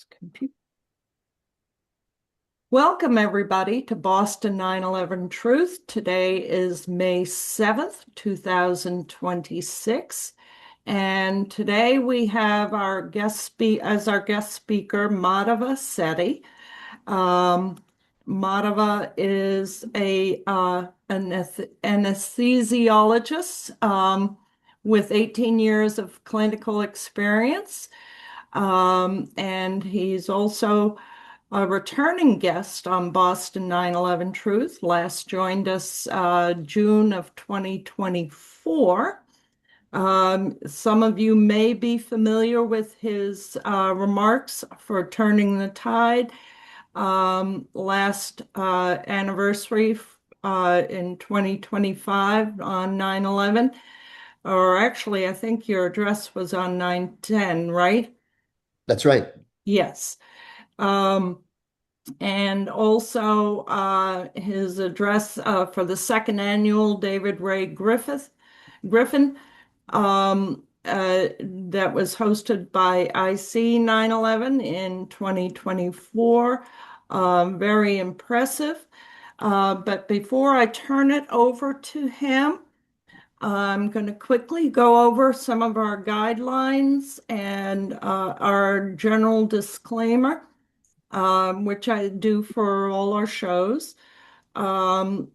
Computer. Welcome, everybody, to Boston 9/11 Truth. Today is May 7th, 2026. And today we have our as our guest speaker, Madhava Setty. Um, Madhava is an anesthesiologist with 18 years of clinical experience. And he's also a returning guest on Boston 9/11 Truth. Last joined us June of 2024. Some of you may be familiar with his remarks for Turning the Tide last anniversary in 2025 on 9/11. Or actually, I think your address was on 9/10, right? That's right. Yes. Um, and also his address for the second annual David Ray Griffin that was hosted by IC 9/11 in 2024. Very impressive. But before I turn it over to him, I'm going to quickly go over some of our guidelines and our general disclaimer, which I do for all our shows. Um,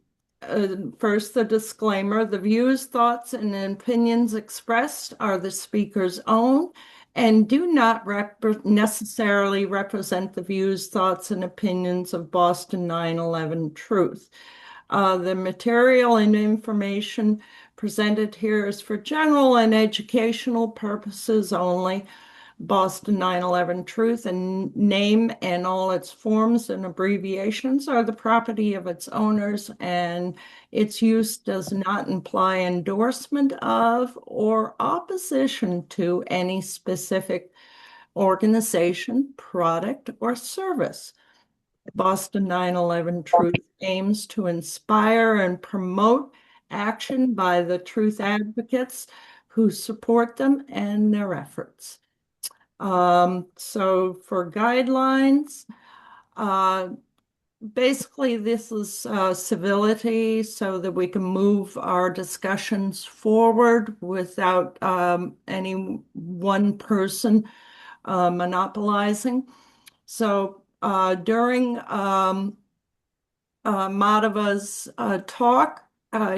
First, the disclaimer: the views, thoughts, and opinions expressed are the speaker's own and do not necessarily represent the views, thoughts, and opinions of Boston 9/11 Truth. The material and information presented here is for general and educational purposes only. Boston 9/11 Truth and name and all its forms and abbreviations are the property of its owners, and its use does not imply endorsement of or opposition to any specific organization, product, or service. Boston 9/11 Truth aims to inspire and promote action by the truth advocates who support them and their efforts. So for guidelines, uh, basically this is civility so that we can move our discussions forward without any one person monopolizing. So during Madhava's talk,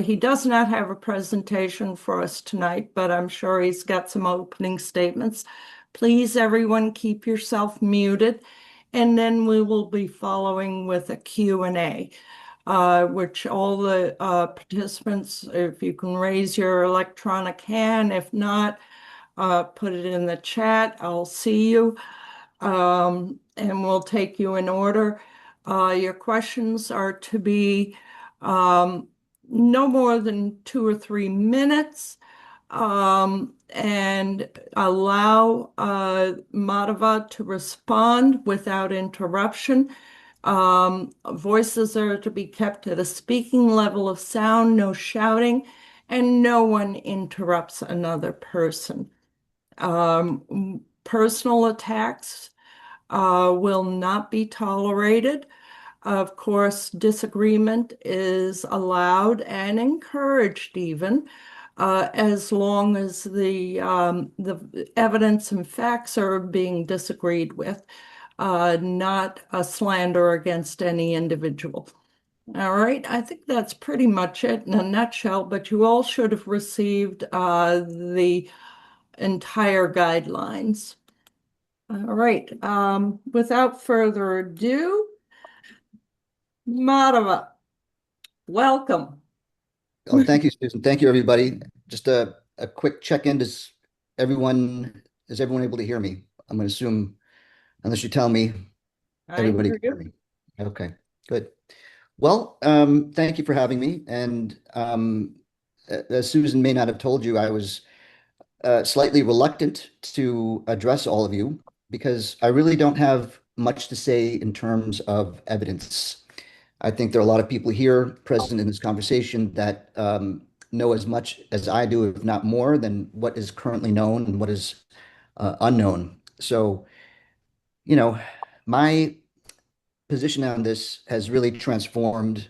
he does not have a presentation for us tonight, but I'm sure he's got some opening statements. Please, everyone, keep yourself muted, and then we will be following with a Q&A, which all the participants, if you can raise your electronic hand, if not, put it in the chat. I'll see you, and we'll take you in order. Your questions are to be no more than 2 or 3 minutes, and allow Madhava to respond without interruption. Voices are to be kept at a speaking level of sound, no shouting, and no one interrupts another person. Personal attacks will not be tolerated. Of course, disagreement is allowed and encouraged even, as long as the evidence and facts are being disagreed with, not a slander against any individual. All right, I think that's pretty much it in a nutshell, but you all should have received the entire guidelines. All right, without further ado, Madhava, welcome. Oh, thank you, Susan. Thank you, everybody. Just a quick check-in. Is everyone able to hear me? I'm going to assume, unless you tell me, I everybody hear can hear you. me. Okay, good. Well, thank you for having me. And as Susan may not have told you, I was slightly reluctant to address all of you because I really don't have much to say in terms of evidence. I think there are a lot of people here present in this conversation that know as much as I do, if not more, than what is currently known and what is unknown. So You know, my position on this has really transformed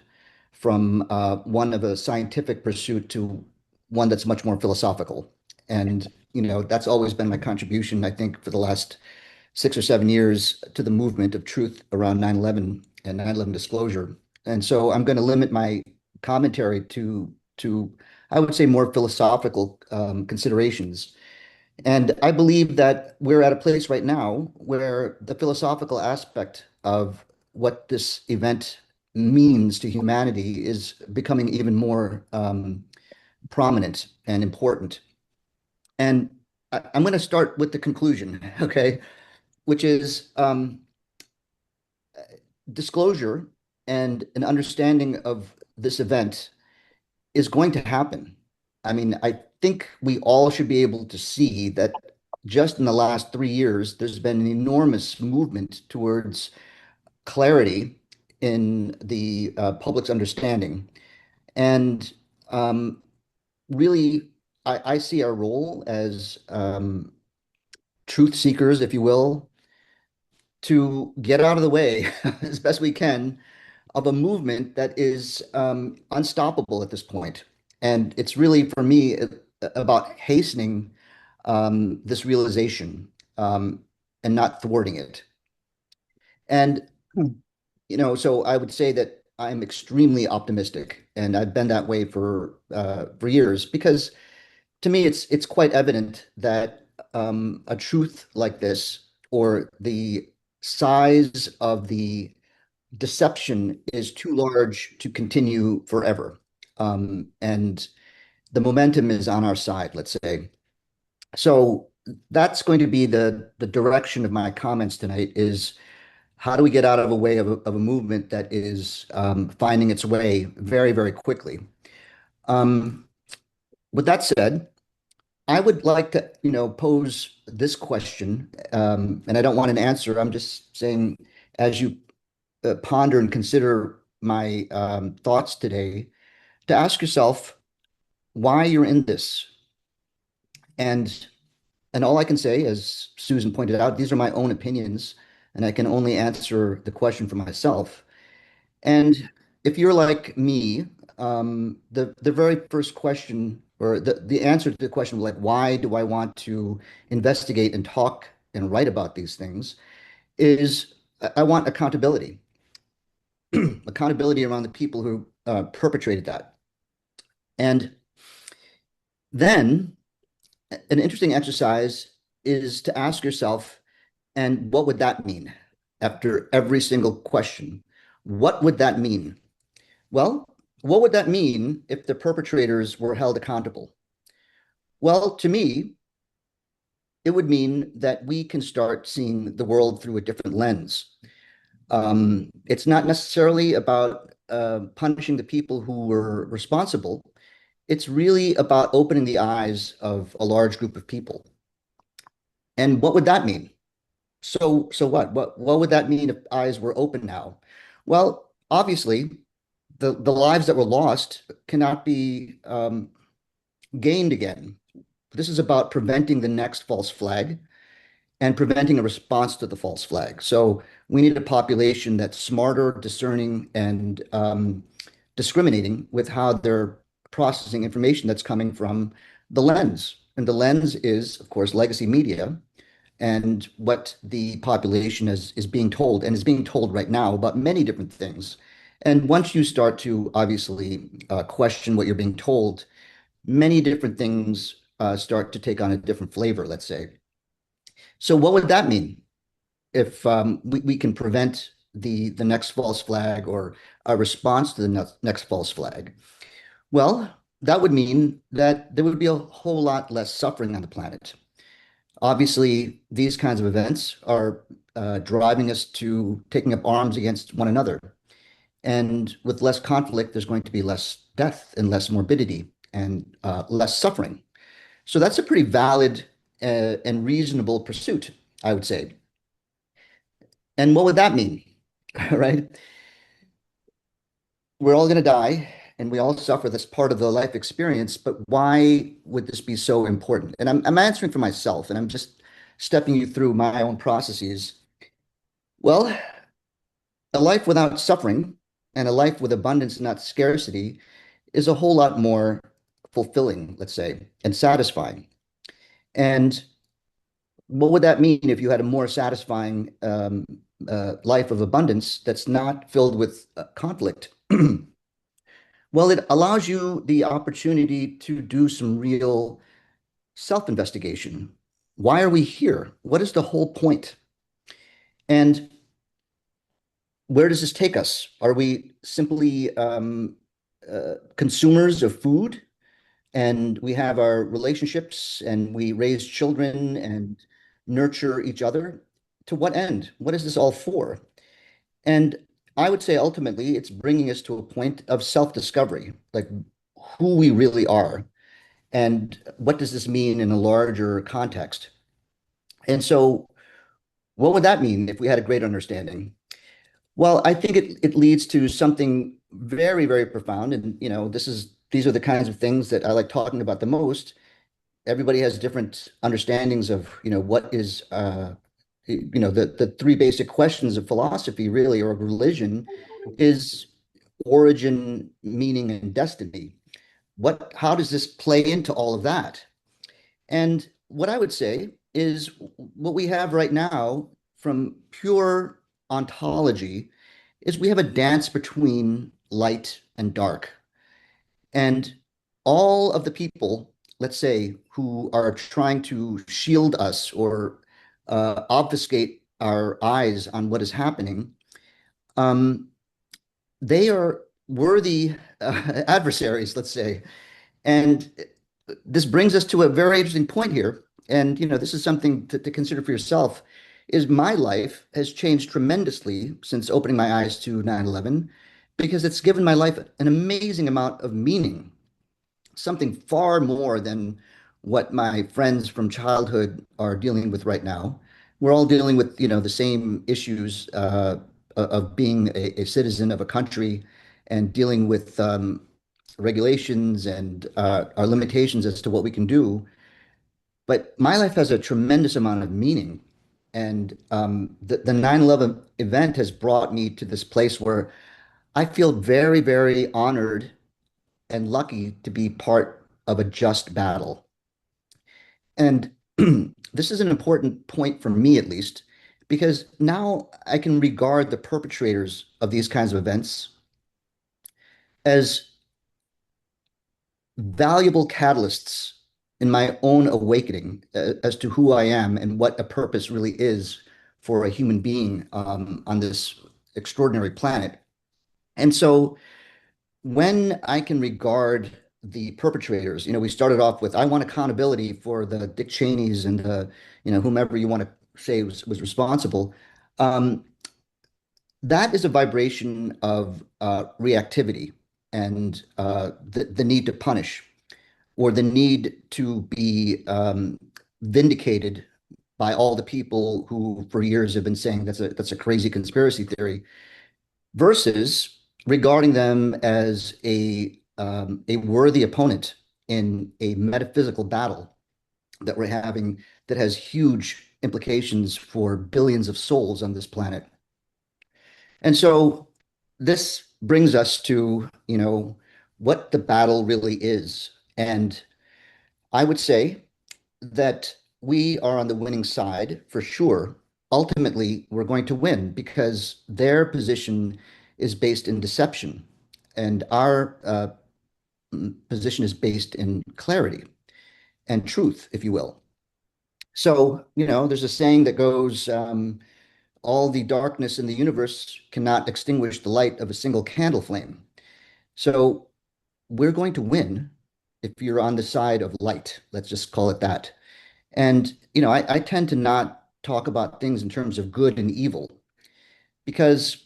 from one of a scientific pursuit to one that's much more philosophical. And, that's always been my contribution, I think, for the last 6 or 7 years to the movement of truth around 9/11 and 9/11 disclosure. And so I'm going to limit my commentary to I would say more philosophical considerations. And I believe that we're at a place right now where the philosophical aspect of what this event means to humanity is becoming even more prominent and important. And I'm going to start with the conclusion, okay, which is disclosure and an understanding of this event is going to happen. I mean, I think we all should be able to see that just in the last 3 years, there's been an enormous movement towards clarity in the public's understanding. And really, I see our role as truth seekers, if you will, to get out of the way as best we can of a movement that is unstoppable at this point. And it's really, for me, about hastening this realization and not thwarting it. And, so I would say that I'm extremely optimistic, and I've been that way for years because to me, it's quite evident that a truth like this, or the size of the deception, is too large to continue forever. And the momentum is on our side, let's say. So that's going to be the direction of my comments tonight is how do we get out of a way of a movement that is finding its way very, very quickly. Um, with that said, I would like to, pose this question, and I don't want an answer. I'm just saying, as you ponder and consider my thoughts today, to ask yourself why you're in this. And and all I can say, as Susan pointed out, these are my own opinions, and I can only answer the question for myself. And if you're like me, the very first question, or the answer to the question, like, why do I want to investigate and talk and write about these things, is I want accountability. Accountability around the people who perpetrated that. And then an interesting exercise is to ask yourself, and what would that mean after every single question? What would that mean? Well, what would that mean if the perpetrators were held accountable? Well, to me, it would mean that we can start seeing the world through a different lens. It's not necessarily about punishing the people who were responsible. It's really about opening the eyes of a large group of people. And what would that mean? So what? What would that mean if eyes were open now? Well, obviously, the lives that were lost cannot be gained again. This is about preventing the next false flag and preventing a response to the false flag. So we need a population that's smarter, discerning, and discriminating with how they're processing information that's coming from the lens. And the lens is, of course, legacy media and what the population is being told and is being told right now about many different things. And once you start to obviously question what you're being told, many different things start to take on a different flavor, let's say. So what would that mean if we can prevent the next false flag or a response to the next false flag? Well, that would mean that there would be a whole lot less suffering on the planet. Obviously, these kinds of events are driving us to taking up arms against one another. And with less conflict, there's going to be less death and less morbidity and less suffering. So that's a pretty valid and reasonable pursuit, I would say. And what would that mean? Right? We're all going to die and we all suffer. That's part of the life experience. But why would this be so important? And I'm answering for myself and I'm just stepping you through my own processes. Well, a life without suffering and a life with abundance, not scarcity, is a whole lot more fulfilling, let's say, and satisfying. And what would that mean if you had a more satisfying life of abundance that's not filled with conflict? Well, it allows you the opportunity to do some real self-investigation. Why are we here? What is the whole point? And where does this take us? Are we simply consumers of food and we have our relationships and we raise children and nurture each other? To what end? What is this all for? And I would say ultimately it's bringing us to a point of self-discovery, like who we really are and what does this mean in a larger context. And so what would that mean if we had a great understanding? Well, I think it leads to something very, very profound. And, these are the kinds of things that I like talking about the most. Everybody has different understandings of, what is, the three basic questions of philosophy, really, or of religion is origin, meaning, and destiny. How does this play into all of that? And what I would say is what we have right now from pure ontology is we have a dance between light and dark. And all of the people, let's say, who are trying to shield us or obfuscate our eyes on what is happening, um, they are worthy adversaries, let's say. And this brings us to a very interesting point here. And, this is something to consider for yourself, is my life has changed tremendously since opening my eyes to 9/11 because it's given my life an amazing amount of meaning, something far more than what my friends from childhood are dealing with right now. We're all dealing with, the same issues of being a citizen of a country and dealing with regulations and our limitations as to what we can do. But my life has a tremendous amount of meaning. And the 9/11 event has brought me to this place where I feel very, very honored and lucky to be part of a just battle. And this is an important point for me, at least, because now I can regard the perpetrators of these kinds of events as valuable catalysts in my own awakening as to who I am and what a purpose really is for a human being on this extraordinary planet. And so when I can regard the perpetrators, we started off with, I want accountability for the Dick Cheneys and the, whomever you want to say was responsible. Um, that is a vibration of reactivity and the need to punish or the need to be vindicated by all the people who for years have been saying that's a crazy conspiracy theory versus regarding them as a worthy opponent in a metaphysical battle that we're having that has huge implications for billions of souls on this planet. And so this brings us to, what the battle really is. And I would say that we are on the winning side for sure. Ultimately, we're going to win because their position is based in deception, and our position is based in clarity and truth, if you will. So, there's a saying that goes, all the darkness in the universe cannot extinguish the light of a single candle flame. So, we're going to win if you're on the side of light. Let's just call it that. And, I tend to not talk about things in terms of good and evil because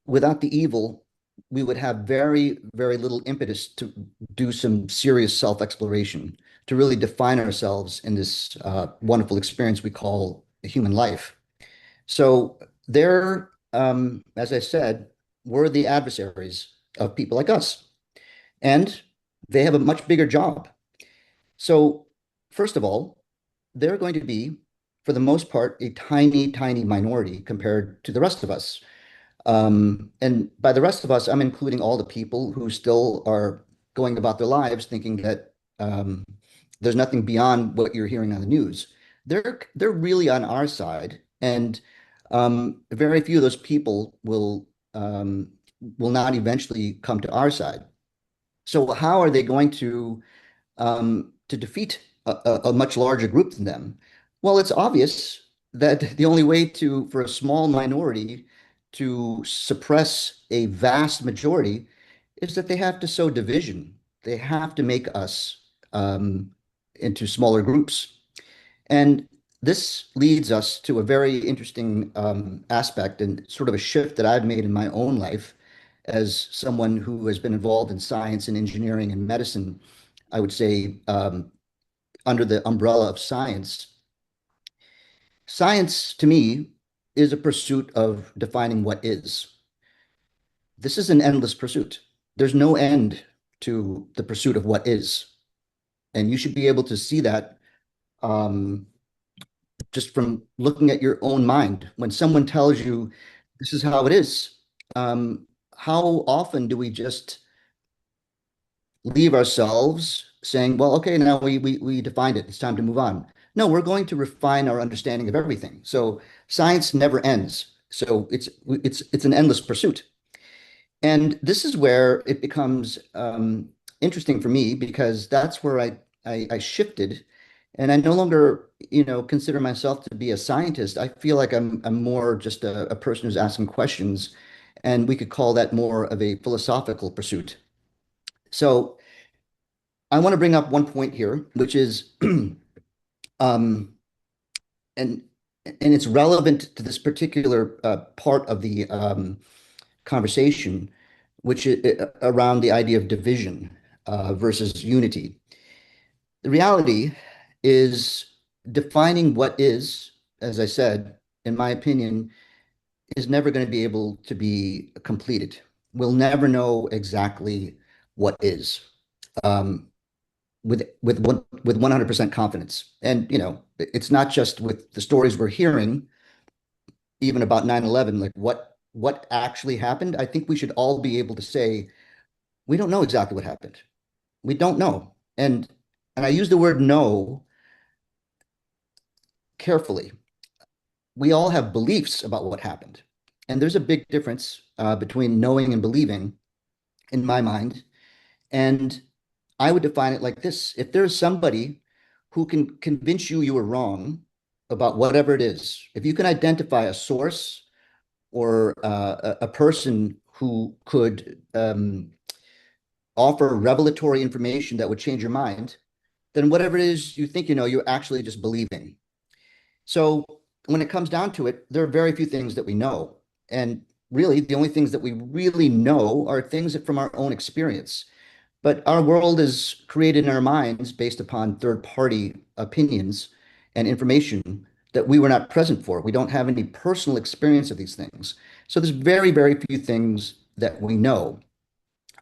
without the evil, we would have very, very little impetus to do some serious self-exploration, to really define ourselves in this wonderful experience we call the human life. So they're, as I said, we're the adversaries of people like us, and they have a much bigger job. So, first of all, they're going to be for the most part, a tiny, tiny minority compared to the rest of us. And by the rest of us, I'm including all the people who still are going about their lives thinking that there's nothing beyond what you're hearing on the news. They're really on our side, and very few of those people will not eventually come to our side. So how are they going to defeat a much larger group than them? Well, it's obvious that the only way for a small minority to suppress a vast majority is that they have to sow division. They have to make us into smaller groups. And this leads us to a very interesting aspect and sort of a shift that I've made in my own life as someone who has been involved in science and engineering and medicine. I would say under the umbrella of science. Science, to me, is a pursuit of defining what is. This is an endless pursuit. There's no end to the pursuit of what is. And you should be able to see that um, just from looking at your own mind. When someone tells you this is how it is, how often do we just leave ourselves saying, well, okay, now we defined it. It's time to move on. No, we're going to refine our understanding of everything. So science never ends. So it's an endless pursuit. And this is where it becomes interesting for me because that's where I shifted, and I no longer, consider myself to be a scientist. I feel like I'm more just a person who's asking questions, and we could call that more of a philosophical pursuit. So I want to bring up one point here, which is, um, and and it's relevant to this particular part of the conversation, which is around the idea of division versus unity. The reality is defining what is, as I said, in my opinion, is never going to be able to be completed. We'll never know exactly what is. Um, with 100% confidence. And it's not just with the stories we're hearing, even about 9/11, like what actually happened. I think we should all be able to say we don't know exactly what happened. We don't know. And I use the word know carefully. We all have beliefs about what happened. And there's a big difference between knowing and believing in my mind. And I would define it like this. If there's somebody who can convince you you were wrong about whatever it is, if you can identify a source or a person who could offer revelatory information that would change your mind, then whatever it is you think you know, you're actually just believing. So when it comes down to it, there are very few things that we know. And really, the only things that we really know are things from our own experience. But our world is created in our minds based upon third-party opinions and information that we were not present for. We don't have any personal experience of these things. So there's very, very few things that we know.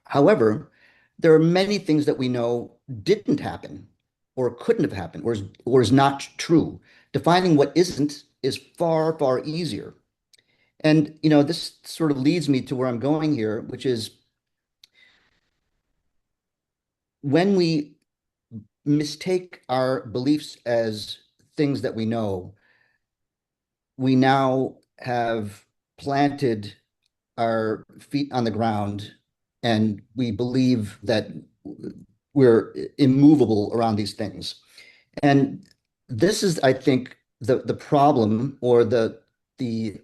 However, there are many things that we know didn't happen or couldn't have happened or is not true. Defining what isn't is far, far easier. And, this sort of leads me to where I'm going here, which is when we mistake our beliefs as things that we know, we now have planted our feet on the ground and we believe that we're immovable around these things. And this is, I think, the problem or the the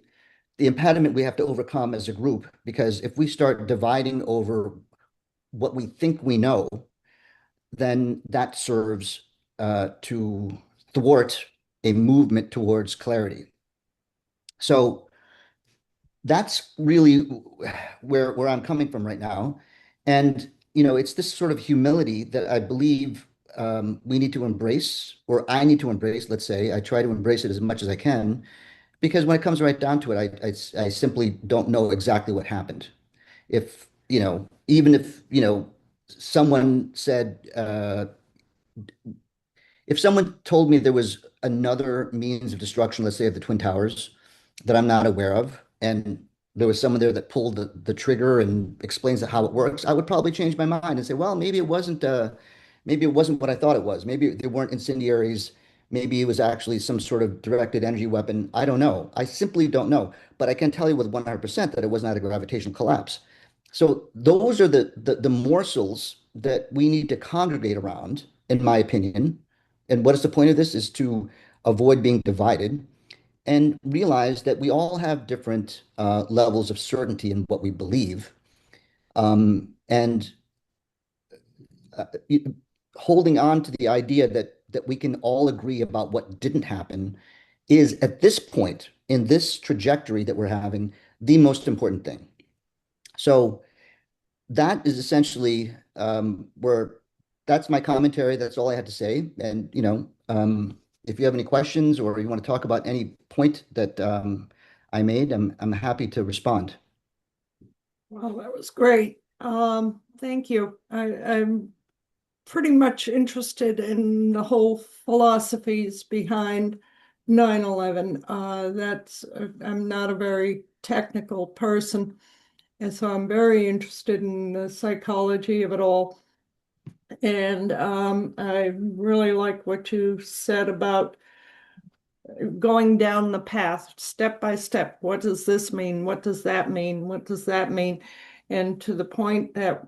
impediment we have to overcome as a group, because if we start dividing over what we think we know, then that serves to thwart a movement towards clarity. So that's really where I'm coming from right now. And, it's this sort of humility that I believe we need to embrace, or I need to embrace, let's say. I try to embrace it as much as I can, because when it comes right down to it, I simply don't know exactly what happened. If, even if, someone said, if someone told me there was another means of destruction, let's say of the Twin Towers, that I'm not aware of, and there was someone there that pulled the trigger and explains how it works, I would probably change my mind and say, well, maybe it wasn't what I thought it was. Maybe they weren't incendiaries. Maybe it was actually some sort of directed energy weapon. I don't know. I simply don't know. But I can tell you with 100% that it was not a gravitational collapse. So those are the morsels that we need to congregate around, in my opinion. And what is the point of this? Is to avoid being divided and realize that we all have different levels of certainty in what we believe. And you- Holding on to the idea that we can all agree about what didn't happen is, at this point in this trajectory that we're having, the most important thing. So that is essentially where that's my commentary. That's all I had to say. And if you have any questions or you want to talk about any point that I made, I'm happy to respond. Well, that was great. Thank you. I'm pretty much interested in the whole philosophies behind 9/11. I'm not a very technical person, and so I'm very interested in the psychology of it all. And I really like what you said about going down the path step by step. What does this mean? What does that mean? What does that mean? And to the point that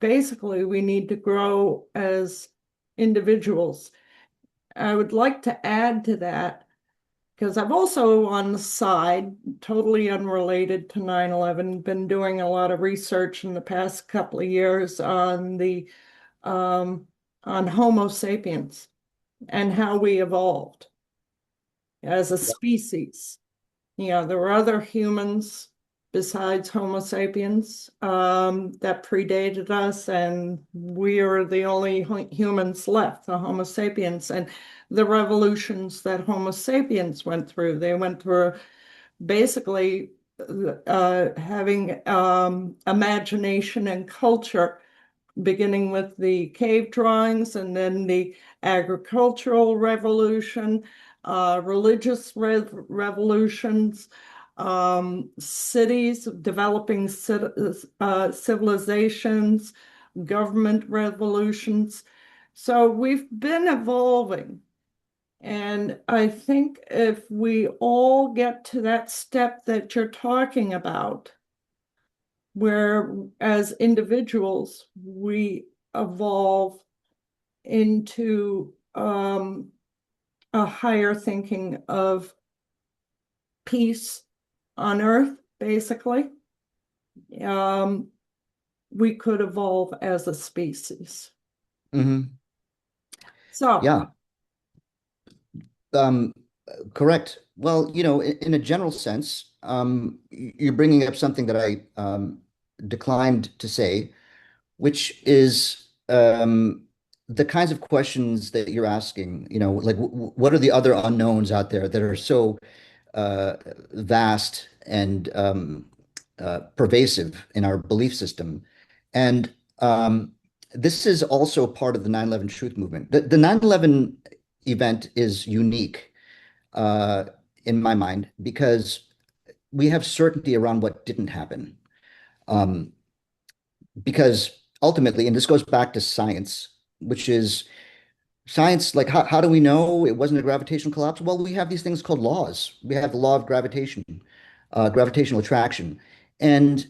basically we need to grow as individuals. I would like to add to that because I've also on the side, totally unrelated to 9/11, been doing a lot of research in the past couple of years um, on Homo sapiens and how we evolved as a species. There were other humans besides Homo sapiens that predated us, and we are the only humans left, the Homo sapiens. And the revolutions that Homo sapiens went through, they went through basically having imagination and culture, beginning with the cave drawings and then the agricultural revolution, religious revolutions, cities, developing civilizations, government revolutions. So we've been evolving. And I think if we all get to that step that you're talking about, where as individuals we evolve into a higher thinking of peace on earth, basically, um, we could evolve as a species. Hmm. So, Yeah, um, correct. Well, in a general sense, you're bringing up something that I declined to say, which is the kinds of questions that you're asking. Like what are the other unknowns out there that are so uh, vast and pervasive in our belief system? And this is also part of the 9/11 truth movement. The 9/11 event is unique uh, in my mind because we have certainty around what didn't happen. Um, because ultimately, and this goes back to science, which is science, like how do we know it wasn't a gravitational collapse? Well, we have these things called laws. We have the law of gravitation, gravitational attraction. And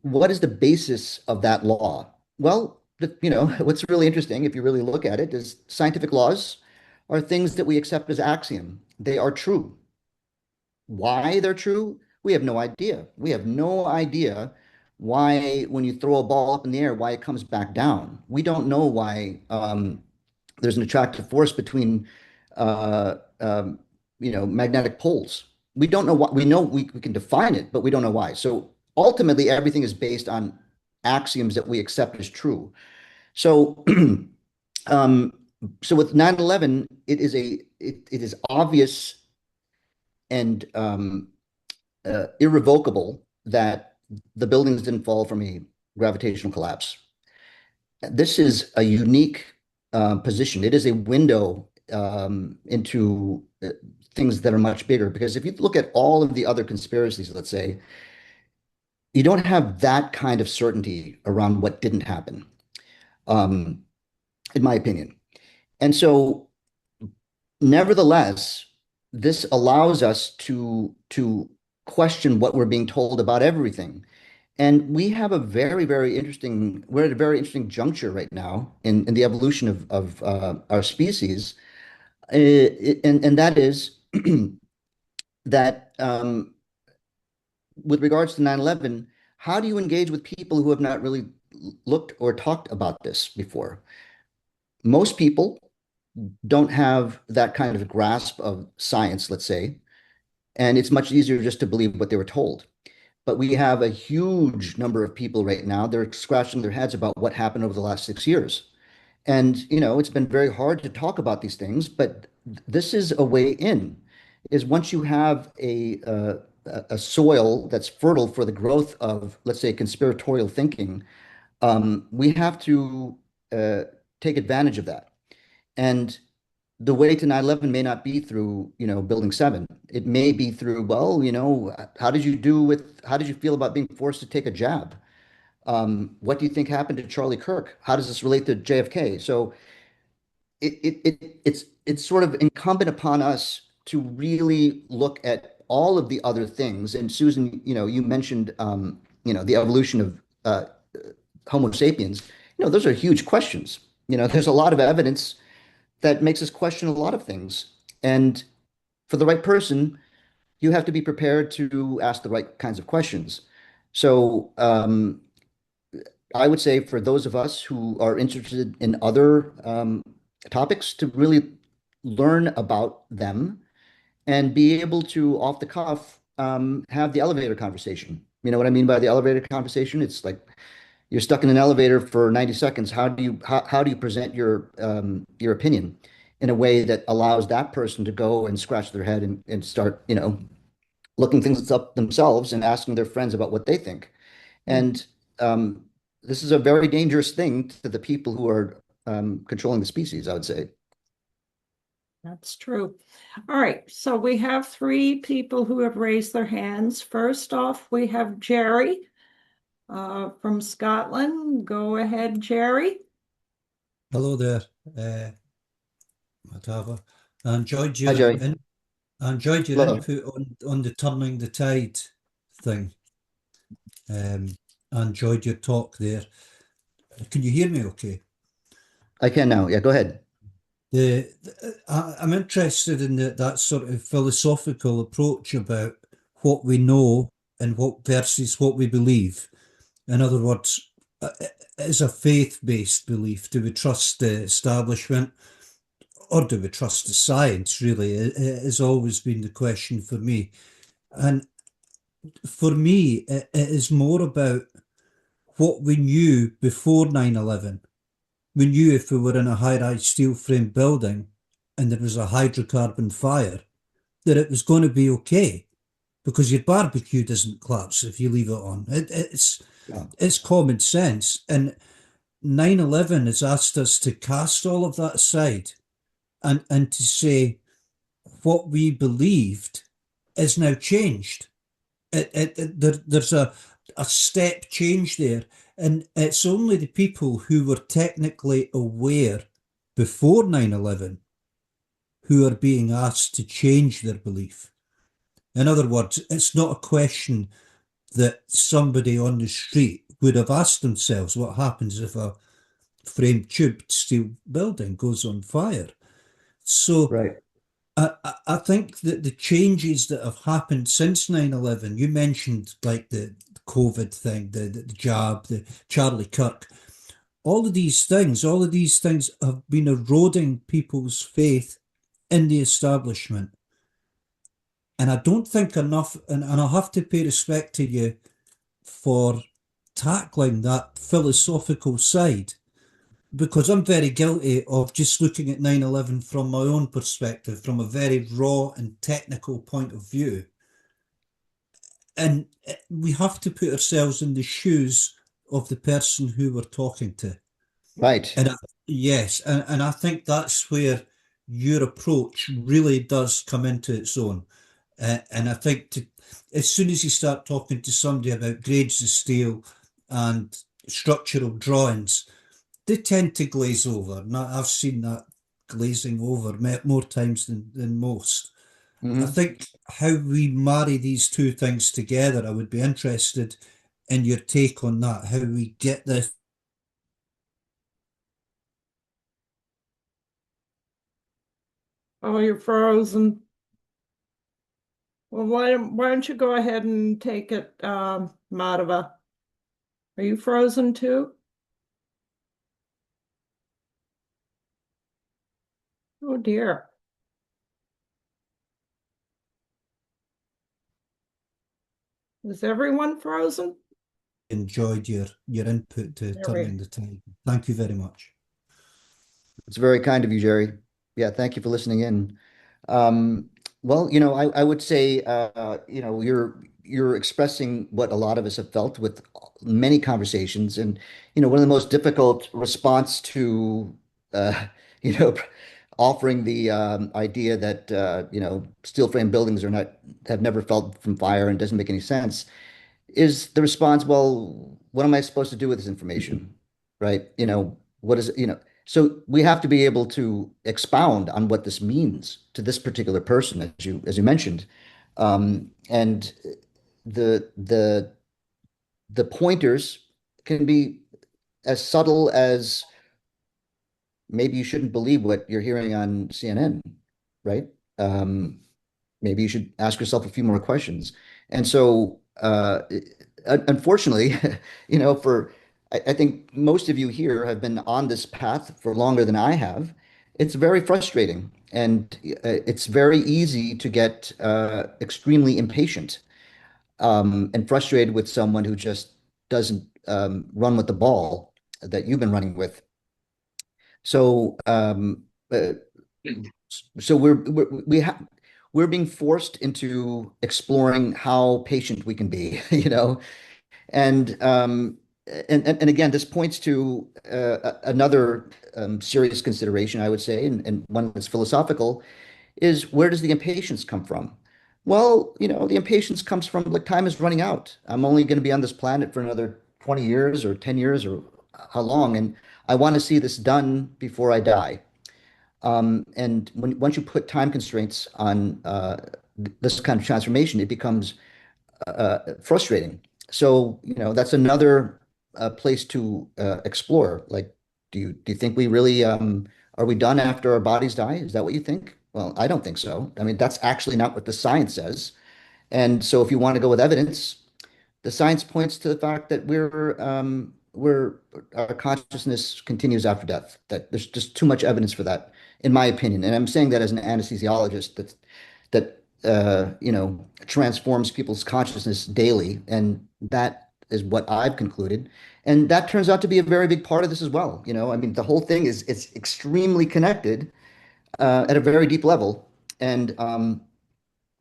what is the basis of that law? Well, what's really interesting, if you really look at it, is scientific laws are things that we accept as axiom. They are true. Why they're true, we have no idea. We have no idea why, when you throw a ball up in the air, why it comes back down. We don't know why there's an attractive force between, uh, magnetic poles. We don't know what. We know we can define it, but we don't know why. So ultimately, everything is based on axioms that we accept as true. So, um, so with 9/11, it is obvious and irrevocable that the buildings didn't fall from a gravitational collapse. This is a unique position. It is a window into things that are much bigger. Because if you look at all of the other conspiracies, let's say, you don't have that kind of certainty around what didn't happen, um, in my opinion. And so, nevertheless, this allows us to question what we're being told about everything. And we have a very interesting, we're at a very interesting juncture right now in the evolution of our species. And that is that with regards to 9/11, how do you engage with people who have not really looked or talked about this before? Most people don't have that kind of grasp of science, let's say, and it's much easier just to believe what they were told. But we have a huge number of people right now, they're scratching their heads about what happened over the last 6 years. And, it's been very hard to talk about these things, but this is a way in, is once you have a soil that's fertile for the growth of, let's say, conspiratorial thinking, we have to uh, take advantage of that. And the way to 9/11 may not be through, building 7. It may be through, well, how did you feel about being forced to take a jab? What do you think happened to Charlie Kirk? How does this relate to JFK? So it's sort of incumbent upon us to really look at all of the other things. And Susan, you mentioned, the evolution of Homo sapiens. Those are huge questions. There's a lot of evidence that makes us question a lot of things. And for the right person, you have to be prepared to ask the right kinds of questions. So I would say for those of us who are interested in other topics, to really learn about them and be able to, off the cuff, have the elevator conversation. You know what I mean by the elevator conversation? It's like you're stuck in an elevator for 90 seconds. How do you present your opinion in a way that allows that person to go and scratch their head and start, looking things up themselves and asking their friends about what they think. And um, this is a very dangerous thing to the people who are controlling the species, I would say. That's true. All right, so we have three people who have raised their hands. First off, we have Jerry from Scotland. Go ahead, Jerry. Hello there, Madhava. I enjoyed Hi, your Jerry. in, I enjoyed your Hello. input on the turning the tide thing. I enjoyed your talk there. Can you hear me okay? I can now. Yeah, go ahead. I'm interested in that sort of philosophical approach about what we know and what versus what we believe. In other words, is a faith-based belief. Do we trust the establishment or do we trust the science, really? It has always been the question for me. And for me, it is more about what we knew before 9/11. We knew if we were in a high-rise steel frame building and there was a hydrocarbon fire, that it was going to be okay because your barbecue doesn't collapse if you leave it on. Yeah. It's common sense. And 9/11 has asked us to cast all of that aside and to say what we believed is now changed. There's a step change there. And it's only the people who were technically aware before 9/11 who are being asked to change their belief. In other words, it's not a question that somebody on the street would have asked themselves what happens if a framed tubed steel building goes on fire. So Right. I think that the changes that have happened since 9/11, you mentioned like the COVID thing, the jab, the Charlie Kirk, all of these things have been eroding people's faith in the establishment. And I don't think enough, and I have to pay respect to you for tackling that philosophical side because I'm very guilty of just looking at 9/11 from my own perspective, from a very raw and technical point of view. And we have to put ourselves in the shoes of the person who we're talking to. Right. And yes, and I think that's where your approach really does come into its own. And I think as soon as you start talking to somebody about grades of steel and structural drawings, they tend to glaze over. Now, I've seen that glazing over more times than most. I Hmm. think how we marry these two things together, I would be interested in your take on that, how we get this. Oh, you're frozen. Well, why don't you go ahead and take it, Madhava? Are you frozen too? Oh dear. Is everyone frozen? Enjoyed your input to There turn we in the time. Thank you very much. It's very kind of you, Jerry. Yeah, thank you for listening in. Um, well, I would say, you're expressing what a lot of us have felt with many conversations, and one of the most difficult response to, uh, you know, offering the idea that steel frame buildings are not have never felt from fire and doesn't make any sense is the response, well, what am I supposed to do with this information? Right? What is it, so we have to be able to expound on what this means to this particular person, as you mentioned. And the pointers can be as subtle as maybe you shouldn't believe what you're hearing on CNN, right? Um, Maybe you should ask yourself a few more questions. And so, unfortunately, for I think most of you here have been on this path for longer than I have. It's very frustrating, and it's very easy to get extremely impatient and frustrated with someone who just doesn't run with the ball that you've been running with. So, so we're being forced into exploring how patient we can be, and and again, this points to another serious consideration, I would say, and one that's philosophical, is where does the impatience come from? Well, the impatience comes from like time is running out. I'm only going to be on this planet for another 20 years or 10 years or how long, and I want to see this done before I die. And once you put time constraints on this kind of transformation, it becomes frustrating. So, that's another place to explore. Like, do you think we really are we done after our bodies die? Is that what you think? Well, I don't think so. I mean, that's actually not what the science says. And so, if you want to go with evidence, the science points to the fact that we're our consciousness continues after death. That there's just too much evidence for that, in my opinion. And I'm saying that as an anesthesiologist that transforms people's consciousness daily, and that is what I've concluded. And that turns out to be a very big part of this as well. I mean, the whole thing is it's extremely connected at a very deep level, and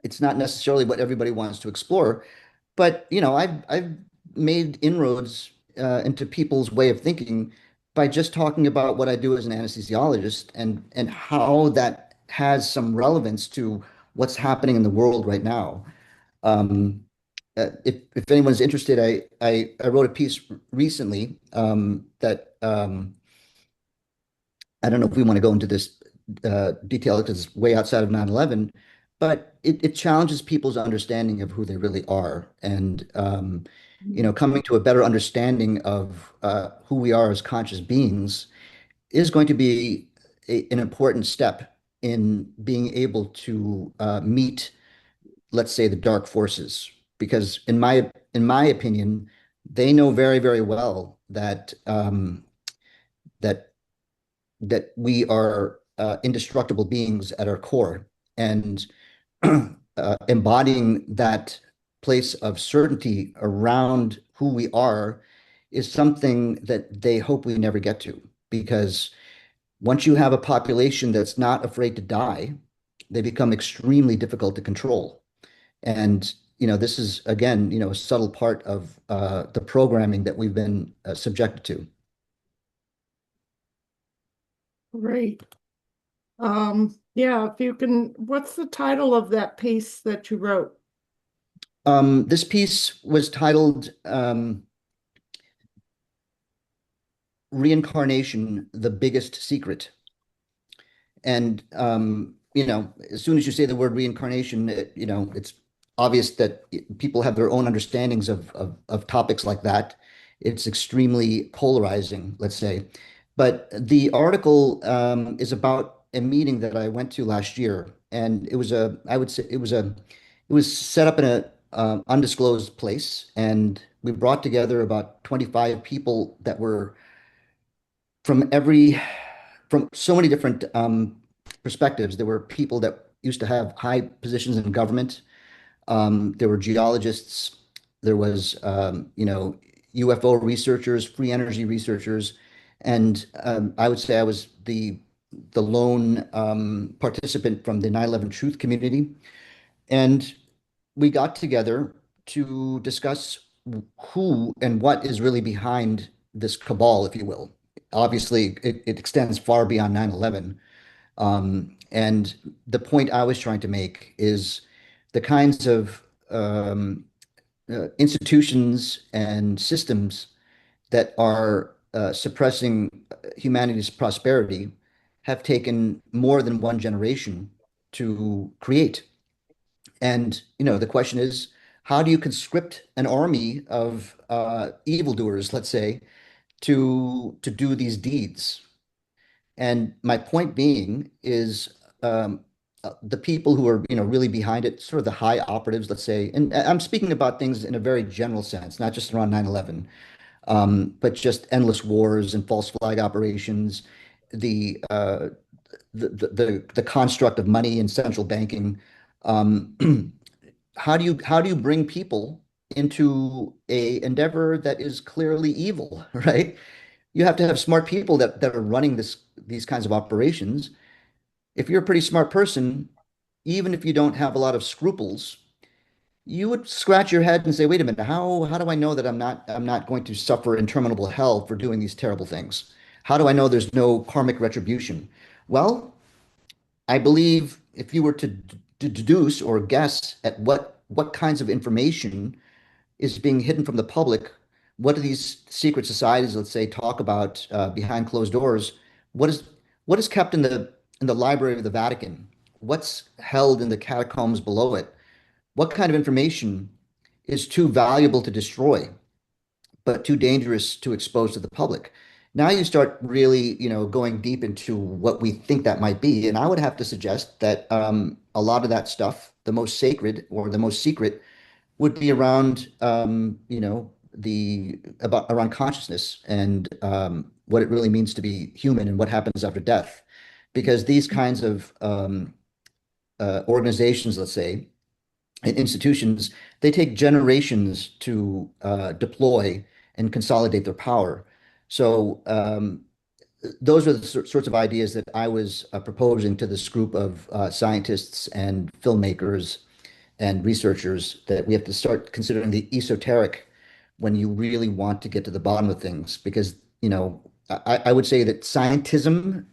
it's not necessarily what everybody wants to explore. But I've made inroads into people's way of thinking by just talking about what I do as an anesthesiologist and how that has some relevance to what's happening in the world right now. Um, if anyone's interested, I wrote a piece recently that I don't know if we want to go into this detail because it's way outside of 9/11, but it challenges people's understanding of who they really are, and go. coming to a better understanding of who we are as conscious beings is going to be an important step in being able to meet, let's say, the dark forces, because in my opinion, they know very, very well that we are indestructible beings at our core, and embodying that place of certainty around who we are is something that they hope we never get to. Because once you have a population that's not afraid to die, they become extremely difficult to control. And this is again, a subtle part of the programming that we've been subjected to. Great. Um, Yeah, if you can, what's the title of that piece that you wrote? This piece was titled Reincarnation, the Biggest Secret. And as soon as you say the word reincarnation, it's obvious that people have their own understandings of topics like that. It's extremely polarizing, let's say. But the article is about a meeting that I went to last year, and I would say it was set up in a undisclosed place, and we brought together about 25 people that were from from so many different perspectives. There were people that used to have high positions in government. There were geologists. There was, UFO researchers, free energy researchers, and I would say I was the lone participant from the 9/11 truth community. And we got together to discuss who and what is really behind this cabal, if you will. Obviously, it extends far beyond 9/11. And the point I was trying to make is the kinds of institutions and systems that are suppressing humanity's prosperity have taken more than one generation to create. And, the question is, how do you conscript an army of evildoers, let's say, to do these deeds? And my point being is the people who are, really behind it, sort of the high operatives, let's say, and I'm speaking about things in a very general sense, not just around 9/11, but just endless wars and false flag operations, the the construct of money and central banking. Um, how do you bring people into a endeavor that is clearly evil, right? You have to have smart people that are running these kinds of operations. If you're a pretty smart person, even if you don't have a lot of scruples, you would scratch your head and say, wait a minute, how do I know that I'm not going to suffer interminable hell for doing these terrible things? How do I know there's no karmic retribution? Well, I believe if you were to deduce or guess at what kinds of information is being hidden from the public, what do these secret societies, let's say, talk about behind closed doors? What is what is kept in the library of the Vatican? What's held in the catacombs below it? What kind of information is too valuable to destroy, but too dangerous to expose to the public? Now you start really, going deep into what we think that might be. And I would have to suggest that a lot of that stuff, the most sacred or the most secret, would be around, the about around consciousness and what it really means to be human and what happens after death. Because these kinds of organizations, let's say, and institutions, they take generations to deploy and consolidate their power. So those are the sorts of ideas that I was proposing to this group of scientists and filmmakers and researchers, that we have to start considering the esoteric when you really want to get to the bottom of things. Because, I would say that scientism,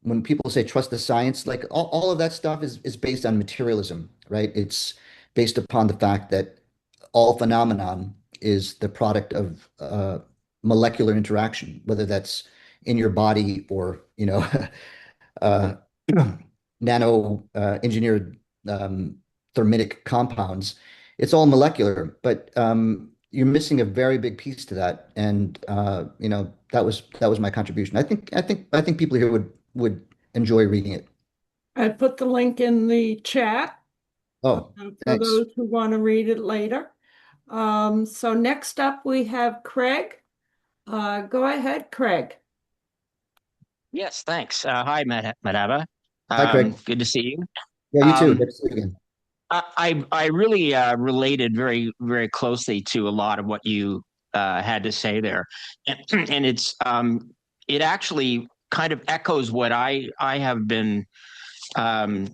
when people say trust the science, like all of that stuff is based on materialism, right? It's based upon the fact that all phenomenon is the product of molecular interaction, whether that's in your body or, uh, nano engineered thermitic compounds. It's all molecular, but you're missing a very big piece to that. And that was my contribution. I think people here would enjoy reading it. I put the link in the chat Oh, for thanks. those who want to read it later. So next up we have Craig. Go ahead, Craig. Yes, thanks. Hi, Madhava. Hi, Craig. Good to see you. Yeah, you too. Good Um, to see you again. I really related very, very closely to a lot of what you had to say there, and, and it actually kind of echoes what I have been, um,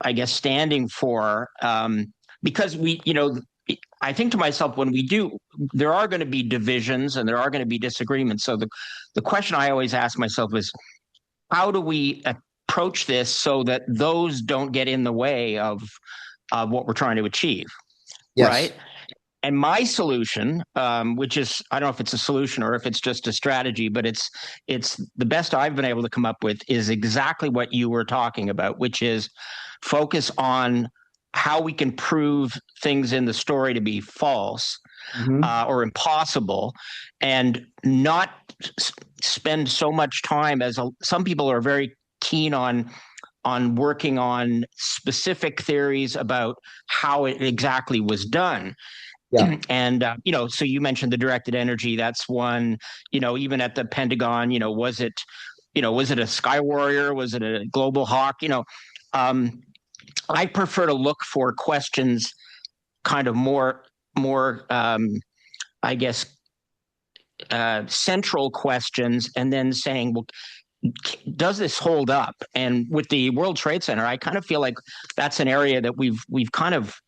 I guess, standing for, because I think to myself, when we do, there are going to be divisions and there are going to be disagreements. So the question I always ask myself is, how do we approach this so that those don't get in the way of what we're trying to achieve, Yes. right? And my solution, which is, I don't know if it's a solution or if it's just a strategy, but it's the best I've been able to come up with, is exactly what you were talking about, which is focus on how we can prove things in the story to be false Hmm. or impossible, and not spend so much time as some people are very keen on working on specific theories about how it exactly was done. Yeah. And so you mentioned the directed energy. That's one. Even at the Pentagon, was it a Sky Warrior? Was it a Global Hawk? Um, I prefer to look for questions, kind of more, I guess, central questions, and then saying, well, does this hold up? And with the World Trade Center, I kind of feel like that's an area that we've kind of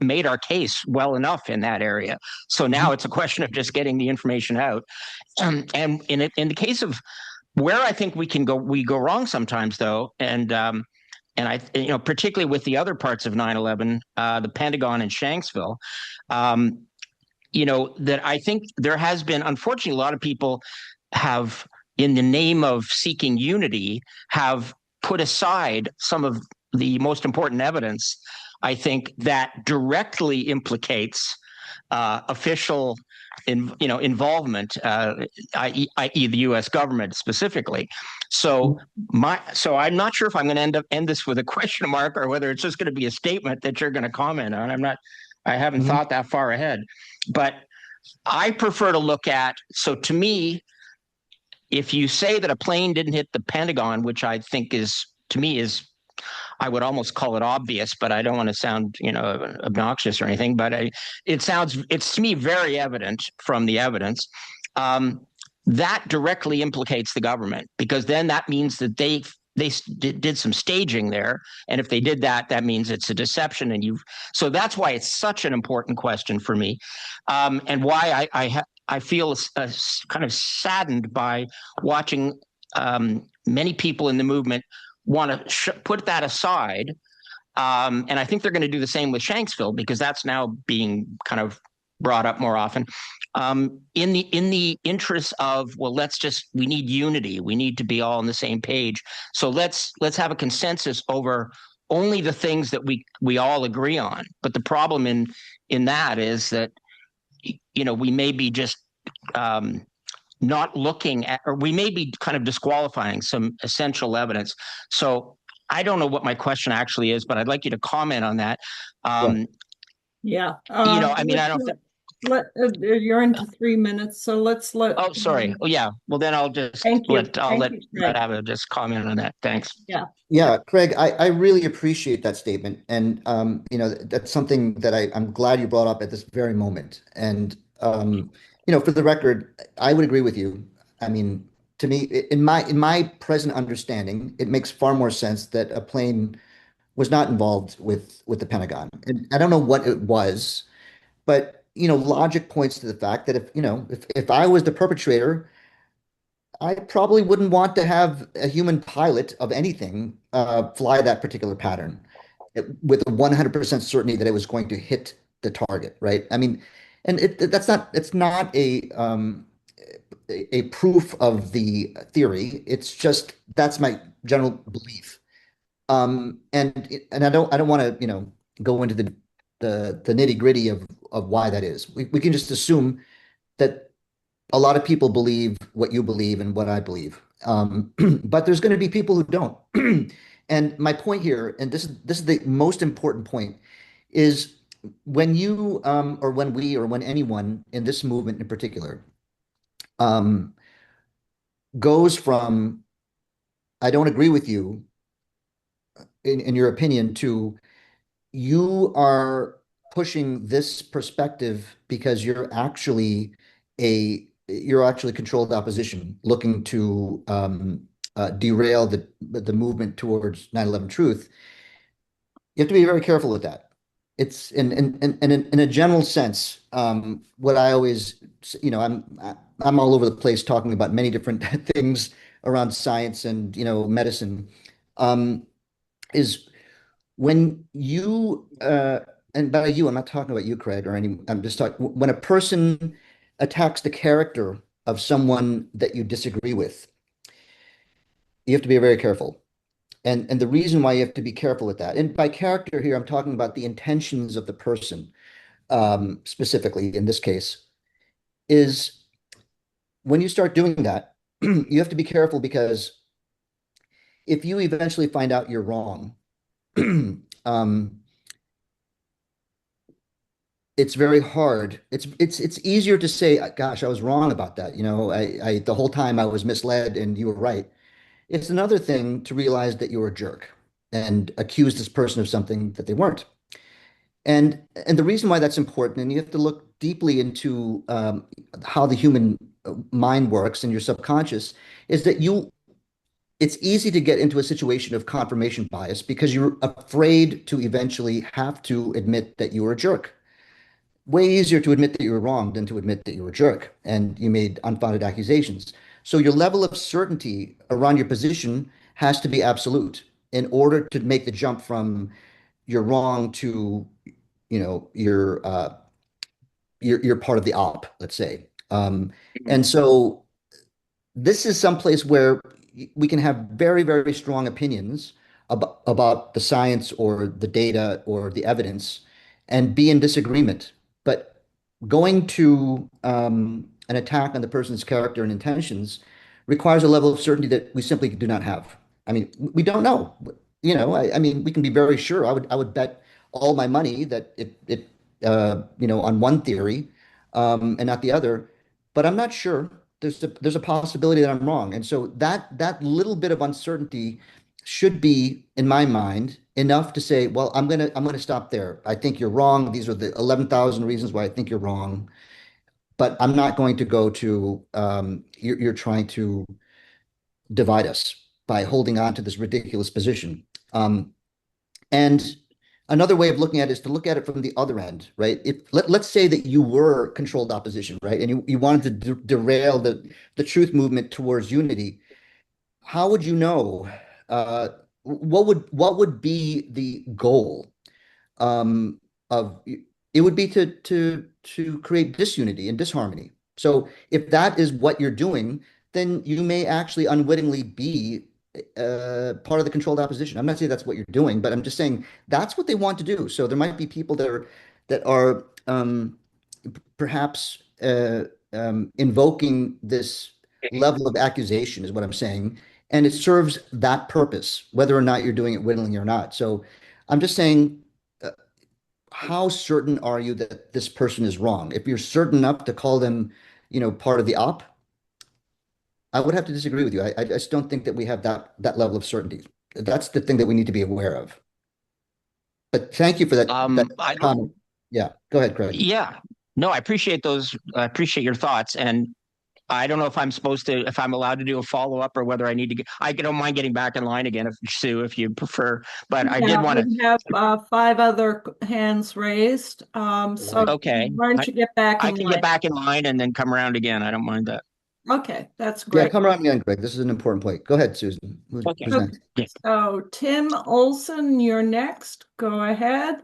made our case well enough in that area. So now Hmm. it's a question of just getting the information out. And in the case of where I think we go wrong sometimes, though, and I, particularly with the other parts of 9/11, the Pentagon and Shanksville, um, that I think there has been, unfortunately, a lot of people have, in the name of seeking unity, have put aside some of the most important evidence, I think, that directly implicates official involvement, i.e. the U.S. government specifically. So I'm not sure if I'm going to end this with a question mark or whether it's just going to be a statement that you're going to comment on. I haven't Hmm. thought that far ahead, but I prefer to look at. So to me, if you say that a plane didn't hit the Pentagon, which I think is, to me, is, I would almost call it obvious, but I don't want to sound, obnoxious or anything. But it's to me very evident from the evidence. Um, that directly implicates the government, because then that means that they did some staging there, and if they did that, that means it's a deception. So that's why it's such an important question for me, and why I feel kind of saddened by watching many people in the movement want to put that aside. And I think they're going to do the same with Shanksville, because that's now being kind of brought up more often. In the interest of, well, we need unity. We need to be all on the same page. So let's have a consensus over only the things that we all agree on. But the problem in that is that we may be just um, not looking at, or we may be kind of disqualifying some essential evidence. So I don't know what my question actually is, but I'd like you to comment on that. Yeah. Um, Yeah. I mean, I don't. You're into 3 minutes, so let's let. Oh, sorry. Oh, yeah. Well, then I'll just Thank you. I'll Thank let you, Greg. Madhava just comment on that. Thanks. Yeah. Yeah, Craig, I really appreciate that statement. And that's something that I'm glad you brought up at this very moment. And for the record, I would agree with you. I mean, to me, in my present understanding, it makes far more sense that a plane was not involved with the Pentagon. And I don't know what it was, but logic points to the fact that if I was the perpetrator, I probably wouldn't want to have a human pilot of anything fly that particular pattern with a 100% certainty that it was going to hit the target, right? I mean, and it's not a proof of the theory. It's just that's my general belief. And I don't want to go into the nitty-gritty of why that is. We can just assume that a lot of people believe what you believe and what I believe. But there's going to be people who don't. And my point here, and this is the most important point, is when you or when we or when anyone in this movement in particular um, goes from I don't agree with you in your opinion to you are pushing this perspective because you're actually controlled opposition looking to derail the movement towards 9/11 truth. You have to be very careful with that. It's in a general sense, what I always, I'm all over the place talking about many different things around science and, medicine, is when you, and by you, I'm not talking about you, Craig, or any, I'm just talking, when a person attacks the character of someone that you disagree with, you have to be very careful. And the reason why you have to be careful with that, and by character here, I'm talking about the intentions of the person, specifically in this case, is when you start doing that, you have to be careful because if you eventually find out you're wrong, um, it's very hard. It's easier to say, "Gosh, I was wrong about that." I the whole time I was misled and you were right. It's another thing to realize that you were a jerk and accuse this person of something that they weren't. And the reason why that's important, and you have to look deeply into how the human mind works and your subconscious, is that it's easy to get into a situation of confirmation bias because you're afraid to eventually have to admit that you were a jerk. Way easier to admit that you were wrong than to admit that you were a jerk and you made unfounded accusations. So your level of certainty around your position has to be absolute in order to make the jump from you're wrong to, you're part of the op, let's say. And so this is someplace where we can have very, very strong opinions about the science or the data or the evidence and be in disagreement. But going to an attack on the person's character and intentions requires a level of certainty that we simply do not have. I mean, we don't know. I mean, we can be very sure. I would bet all my money that on one theory and not the other, but I'm not sure. There's a possibility that I'm wrong. And so that little bit of uncertainty should be, in my mind, enough to say, well, I'm gonna stop there. I think you're wrong. These are the 11,000 reasons why I think you're wrong. But I'm not going to go to you're trying to divide us by holding on to this ridiculous position. And another way of looking at it is to look at it from the other end, right? Let's say that you were controlled opposition, right? And you wanted to derail the truth movement towards unity. How would you know? What would be the goal of it would be to create disunity and disharmony. So if that is what you're doing, then you may actually unwittingly be part of the controlled opposition. I'm not saying that's what you're doing, but I'm just saying that's what they want to do. So there might be people that are perhaps invoking this level of accusation, is what I'm saying, and it serves that purpose, whether or not you're doing it wittingly or not. So I'm just saying, how certain are you that this person is wrong? If you're certain enough to call them, part of the op, I would have to disagree with you. I just don't think that we have that level of certainty. That's the thing that we need to be aware of. But thank you for that I don't. comment. Yeah, go ahead, Craig. Yeah, no, I appreciate those. I appreciate your thoughts, and I don't know if I'm allowed to do a follow up or whether I need to get. I don't mind getting back in line again, if Sue, if you prefer. But I did Yeah, want to. we have five other hands raised. So Right. Okay, why don't you get back I in can get line? back in line and then come around again. I don't mind that. Okay, that's Yeah, great. come around again, Craig. This is an important point. Go ahead, Susan. Okay. Who's next? Yeah. So Tim Olson, you're next. Go ahead.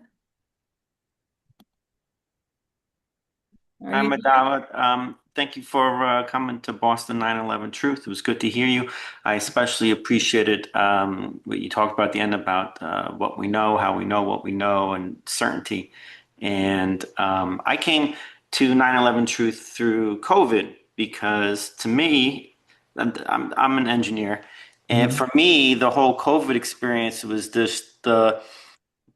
Are Hi, you? Madhava. Thank you for coming to Boston 9/11 Truth. It was good to hear you. I especially appreciated what you talked about at the end about what we know, how we know what we know, and certainty. And I came to 9/11 Truth through COVID because to me, I'm an engineer. And Mhm. for me, the whole COVID experience was just the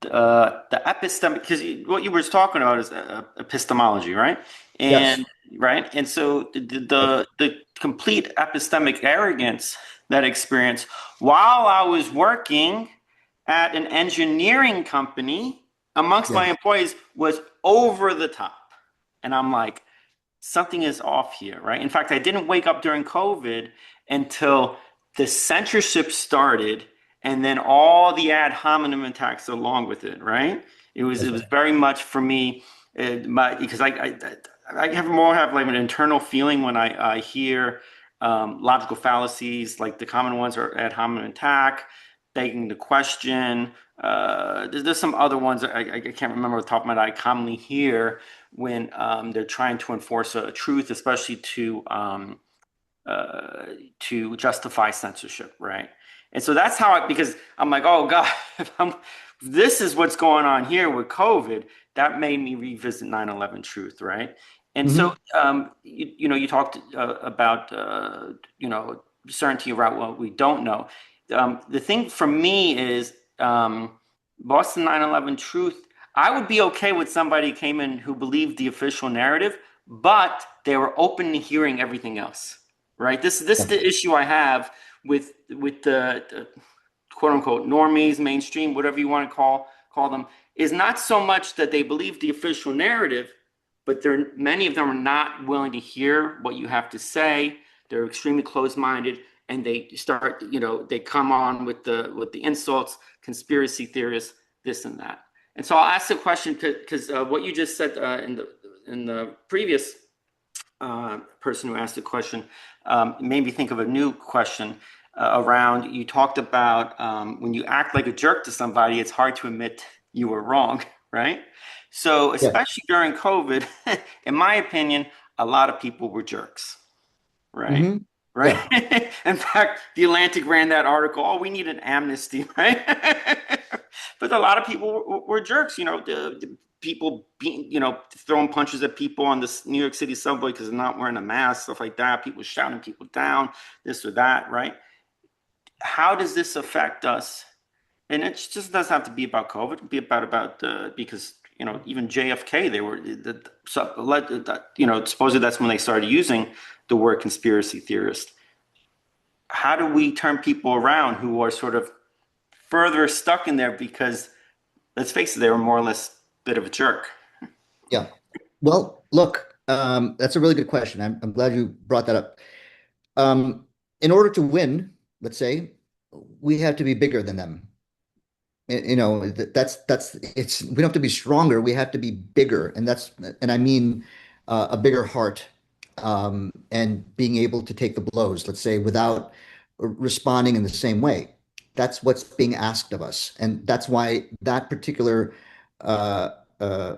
epistemic, because what you were talking about is epistemology, right? Yes. And right, and so Right. the complete epistemic arrogance that experience while I was working at an engineering company amongst my Yes. employees was over the top, and I'm like, something is off here, right? In fact, I didn't wake up during COVID until the censorship started, and then all the ad hominem attacks along with it, right? It was That's it was right. very much for me, because I have like an internal feeling when I hear logical fallacies, like the common ones are ad hominem attack, begging the question. There's some other ones I can't remember off the top of my head I commonly hear when they're trying to enforce a truth, especially to justify censorship, right? And so that's how because I'm like, oh God, if this is what's going on here with COVID, that made me revisit 9/11 truth, right? And so, Hmm. you talked about, certainty around what we don't know. The thing for me is Boston 9/11 truth. I would be okay with somebody came in who believed the official narrative, but they were open to hearing everything else, right? This is Yeah. the issue I have with the quote unquote normies, mainstream, whatever you want to call them, is not so much that they believe the official narrative, but many of them are not willing to hear what you have to say. They're extremely closed-minded, and they start, they come on with the insults, conspiracy theorists, this and that. And so I'll ask the question because what you just said in the previous person who asked the question made me think of a new question around. You talked about when you act like a jerk to somebody, it's hard to admit you were wrong, right? So, Yeah. especially during COVID, in my opinion, a lot of people were jerks, right? Hmm. Right. Yeah. In fact, The Atlantic ran that article. Oh, we need an amnesty, right? But a lot of people were jerks. The people being, throwing punches at people on this New York City subway because they're not wearing a mask, stuff like that. People shouting people down, this or that, right? How does this affect us? And it just doesn't have to be about COVID. It can be about because even JFK, they were supposedly that's when they started using the word conspiracy theorist. How do we turn people around who are sort of further stuck in there because let's face it, they were more or less a bit of a jerk. Yeah. Well, look, that's a really good question. I'm glad you brought that up. Um, in order to win, let's say, we have to be bigger than them. That's it's we don't have to be stronger, we have to be bigger, and I mean a bigger heart, and being able to take the blows, let's say, without responding in the same way. That's what's being asked of us, and that's why that particular uh,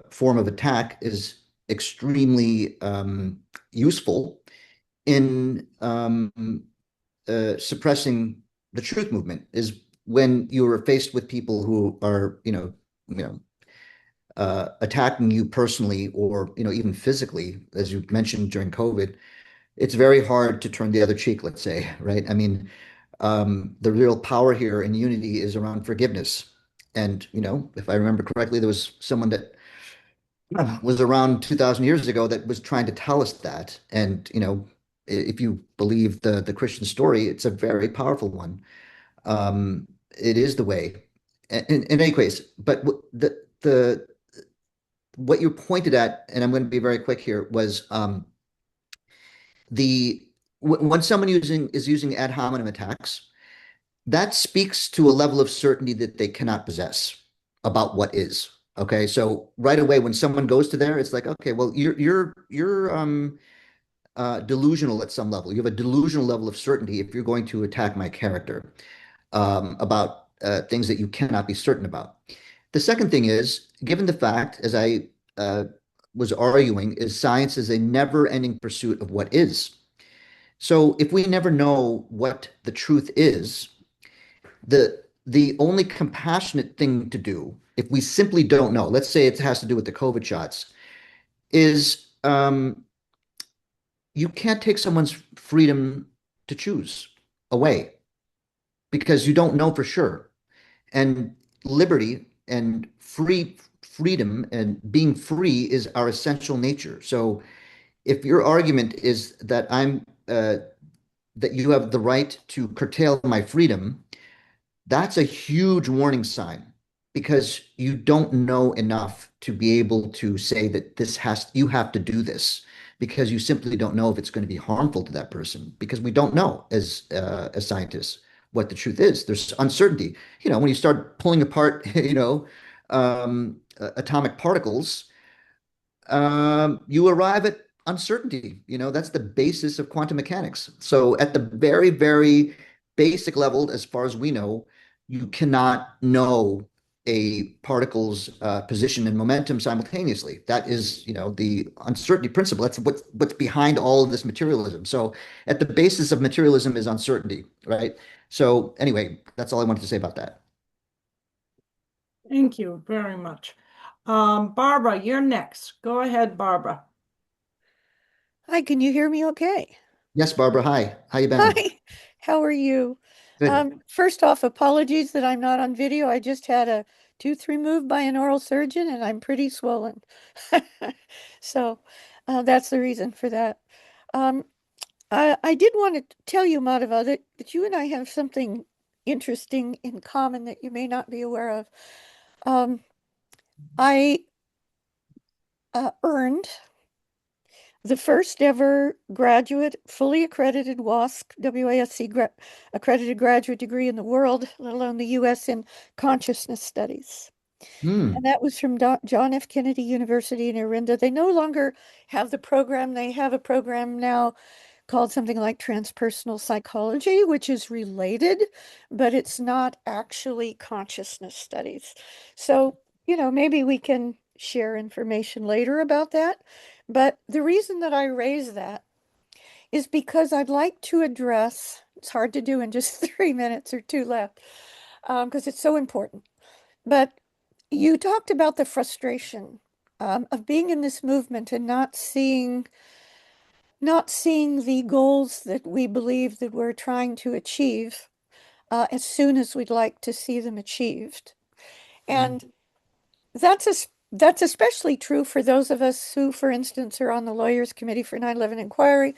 form of attack is extremely useful in suppressing the truth movement, is when you are faced with people who are, attacking you personally, or, even physically, as you mentioned during COVID. It's very hard to turn the other cheek, let's say, right? I mean, the real power here in unity is around forgiveness. And, if I remember correctly, there was someone that was around 2000 years ago that was trying to tell us that. And, if you believe the Christian story, it's a very powerful one. It is the way. In any case, but the what you pointed at, and I'm going to be very quick here, was the when someone is using ad hominem attacks, that speaks to a level of certainty that they cannot possess about what is. Okay, so right away when someone goes to there, it's like, okay, well, you're delusional at some level. You have a delusional level of certainty if you're going to attack my character, about things that you cannot be certain about. The second thing is, given the fact, as I was arguing, is science is a never-ending pursuit of what is. So if we never know what the truth is, the only compassionate thing to do, if we simply don't know, let's say it has to do with the COVID shots, is you can't take someone's freedom to choose away because you don't know for sure. And liberty and freedom and being free is our essential nature. So if your argument is that you have the right to curtail my freedom, that's a huge warning sign, because you don't know enough to be able to say that you have to do this, because you simply don't know if it's going to be harmful to that person, because we don't know as scientists what the truth is. There's uncertainty. When you start pulling apart, atomic particles, you arrive at uncertainty. That's the basis of quantum mechanics. So at the very, very basic level, as far as we know, you cannot know a particle's position and momentum simultaneously. That is, the uncertainty principle. That's what's behind all of this materialism. So at the basis of materialism is uncertainty, right? So anyway, that's all I wanted to say about that. Thank you very much. Barbara, you're next. Go ahead, Barbara. Hi, can you hear me okay? Yes, Barbara. Hi. How you been? Hi, how are you? Good. First off, apologies that I'm not on video. I just had a tooth removed by an oral surgeon and I'm pretty swollen. So that's the reason for that. Um, I did want to tell you, Madhava, that you and I have something interesting in common that you may not be aware of. Um, I earned the first ever graduate, fully accredited WASC accredited graduate degree in the world, let alone the US, in consciousness studies. And Hmm. that was from John F. Kennedy University in Orinda. They no longer have the program. They have a program now called something like transpersonal psychology, which is related, but it's not actually consciousness studies. So, maybe we can share information later about that. But the reason that I raise that is because I'd like to address, it's hard to do in just 3 minutes or two left, because it's so important. But you talked about the frustration of being in this movement and not seeing the goals that we believe that we're trying to achieve as soon as we'd like to see them achieved. And that's a, that's especially true for those of us who, for instance, are on the Lawyers Committee for 9/11 inquiry,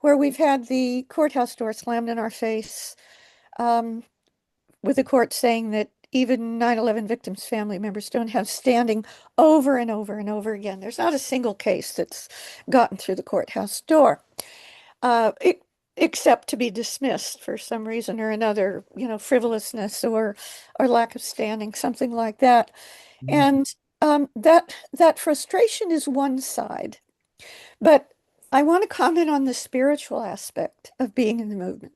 where we've had the courthouse door slammed in our face, with the court saying that even 9/11 victims' family members don't have standing over and over and over again. There's not a single case that's gotten through the courthouse door. uh, e- except to be dismissed for some reason or another, frivolousness or lack of standing, something like that. Mhm. And that frustration is one side, but I want to comment on the spiritual aspect of being in the movement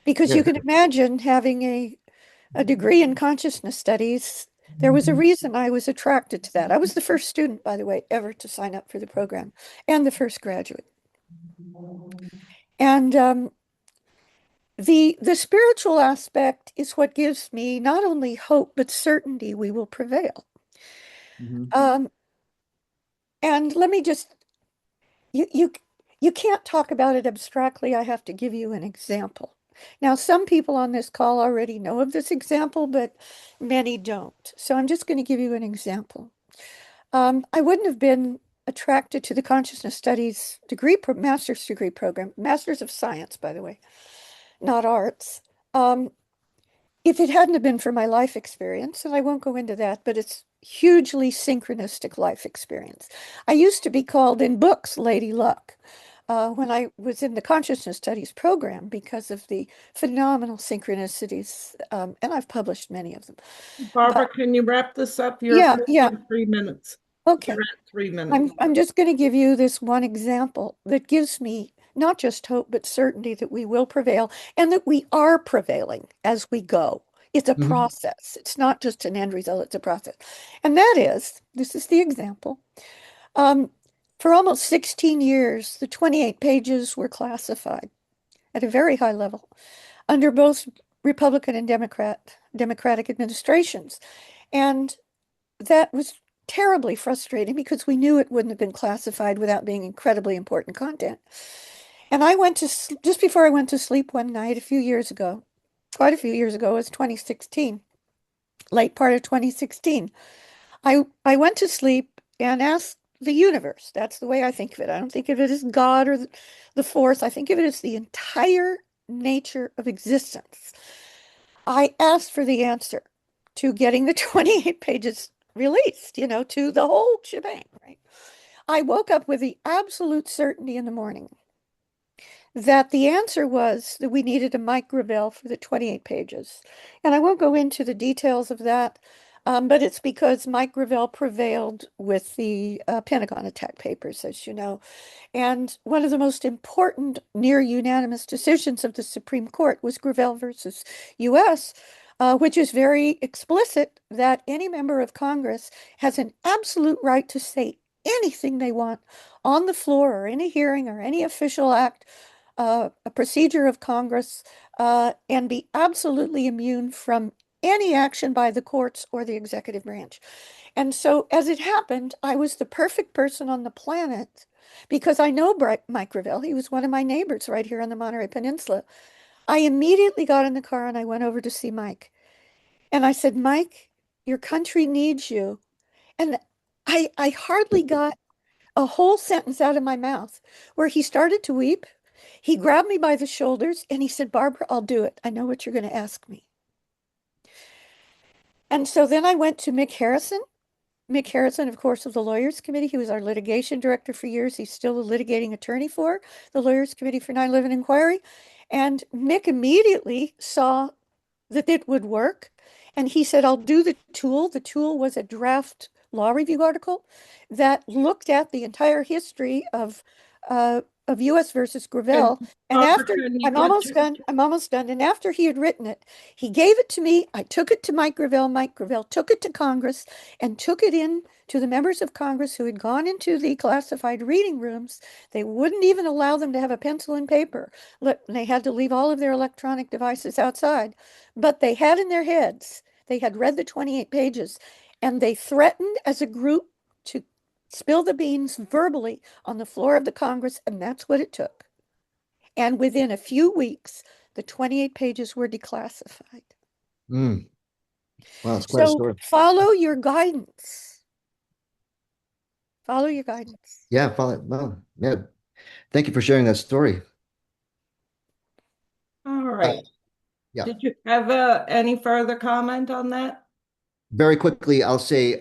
because Yeah. you can imagine having a degree in consciousness studies. There was a reason I was attracted to that. I was the first student, by the way, ever to sign up for the program and the first graduate. And the spiritual aspect is what gives me not only hope, but certainty we will prevail. Mhm. Um, and let me just, you, you, you can't talk about it abstractly. I have to give you an example. Now, some people on this call already know of this example, but many don't. So I'm just going to give you an example. I wouldn't have been attracted to the consciousness studies master's degree program, master's of science, by the way, not arts. Um, if it hadn't have been for my life experience, and I won't go into that, but it's hugely synchronistic life experience. I used to be called in books Lady Luck when I was in the consciousness studies program because of the phenomenal synchronicities, and I've published many of them. Barbara, But can you wrap this up? You're yeah, yeah, approaching 3 minutes. You're okay. at 3 minutes. I'm just going to give you this one example that gives me not just hope, but certainty that we will prevail and that we are prevailing as we go. It's a Mhm. process. It's not just an end result, it's a process. And that is, this is the example. Um, for almost 16 years, the 28 pages were classified at a very high level under both Republican and Democratic administrations. And that was terribly frustrating because we knew it wouldn't have been classified without being incredibly important content. And I went to just before I went to sleep one night a few years ago, quite a few years ago, it was 2016, late part of 2016. I went to sleep and asked the universe. That's the way I think of it. I don't think of it as God or the force. I think of it as the entire nature of existence. I asked for the answer to getting the 28 pages released, to the whole shebang, right? I woke up with the absolute certainty in the morning that the answer was that we needed a mic reveal for the 28 pages. And I won't go into the details of that. But it's because Mike Gravel prevailed with the Pentagon attack papers, as you know. And one of the most important near unanimous decisions of the Supreme Court was Gravel versus U.S., which is very explicit that any member of Congress has an absolute right to say anything they want on the floor or any hearing or any official act, a procedure of Congress, and be absolutely immune from any action by the courts or the executive branch. And so, as it happened, I was the perfect person on the planet because I know Mike Gravel. He was one of my neighbors right here on the Monterey Peninsula. I immediately got in the car and I went over to see Mike. And I said, Mike, your country needs you. And I hardly got a whole sentence out of my mouth where he started to weep. He grabbed me by the shoulders and he said, Barbara, I'll do it. I know what you're going to ask me. And so then I went to Mick Harrison. Mick Harrison, of course, of the Lawyers Committee. He was our litigation director for years. He's still a litigating attorney for the Lawyers Committee for 9/11 Inquiry. And Mick immediately saw that it would work. And he said, I'll do the tool. The tool was a draft law review article that looked at the entire history of U.S. versus Gravel. And after, I'm almost done. And after he had written it, he gave it to me. I took it to Mike Gravel. Mike Gravel took it to Congress and took it in to the members of Congress who had gone into the classified reading rooms. They wouldn't even allow them to have a pencil and paper. They had to leave all of their electronic devices outside. But they had in their heads, they had read the 28 pages, and they threatened as a group to spill the beans verbally on the floor of the Congress, and that's what it took. And within a few weeks, the 28 pages were declassified. Mm. Wow, that's quite a story. Follow your guidance. Follow your guidance. Yeah, follow. Well, yeah. Thank you for sharing that story. All right. Yeah. Did you have any further comment on that? Very quickly, I'll say,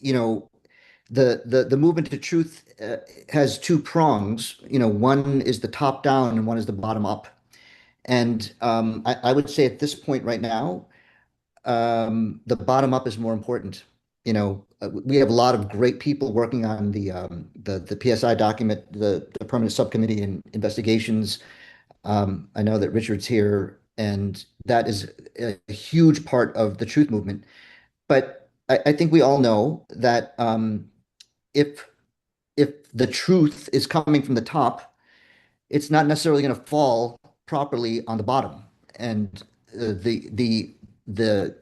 you know, the movement to truth has two prongs. You know, one is the top down and one is the bottom up. And I would say at this point right now, the bottom up is more important. You know, we have a lot of great people working on the PSI document, the Permanent Subcommittee in Investigations. I know that Richard's here, and that is a huge part of the truth movement. But I think we all know that if the truth is coming from the top, it's not necessarily going to fall properly on the bottom. And the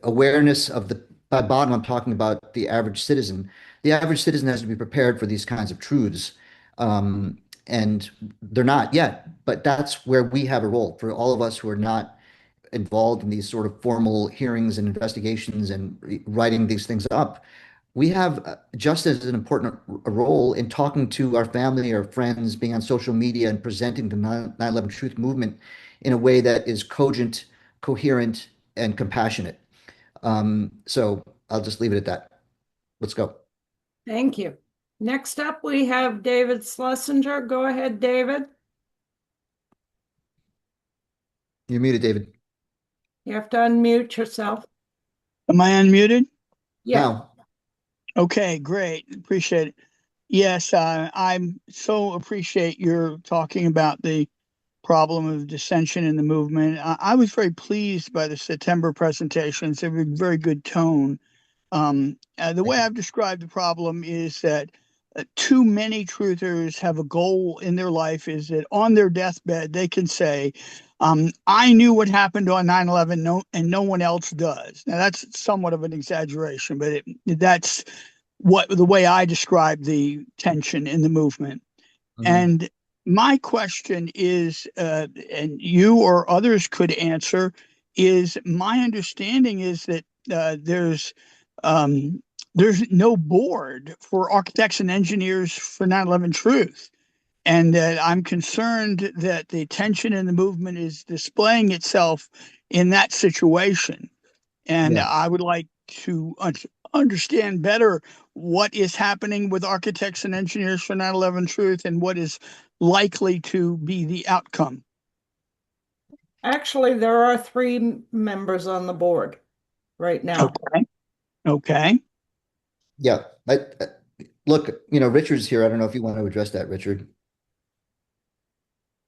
awareness of the by bottom, I'm talking about the average citizen. The average citizen has to be prepared for these kinds of truths. And they're not yet, but that's where we have a role for all of us who are not involved in these sort of formal hearings and investigations and writing these things up. We have just as an important role in talking to our family, our friends, being on social media and presenting the 9/11 Truth movement in a way that is cogent, coherent, and compassionate. So I'll just leave it at that. Let's go. Thank you. Next up, we have David Schlesinger. Go ahead, David. You're muted, David. You have to unmute yourself. Am I unmuted? Yeah. Now. Okay, great. Appreciate it. Yes, I'm so appreciate your talking about the problem of dissension in the movement. I was very pleased by the September presentations. They were very good tone. The way I've described the problem is that too many truthers have a goal in their life is that on their deathbed, they can say, I knew what happened on 9/11 and no one else does. Now, that's somewhat of an exaggeration, but that's the way I describe the tension in the movement. Mhm. And my question is, and you or others could answer, is my understanding is that there's no board for architects and engineers for 9/11 Truth. And that I'm concerned that the tension in the movement is displaying itself in that situation. And Yeah. I would like to understand better what is happening with architects and engineers for 9/11 Truth and what is likely to be the outcome. Actually, there are 3 members on the board right now. Okay. Okay. Yeah. Look, Richard's here. I don't know if you want to address that, Richard,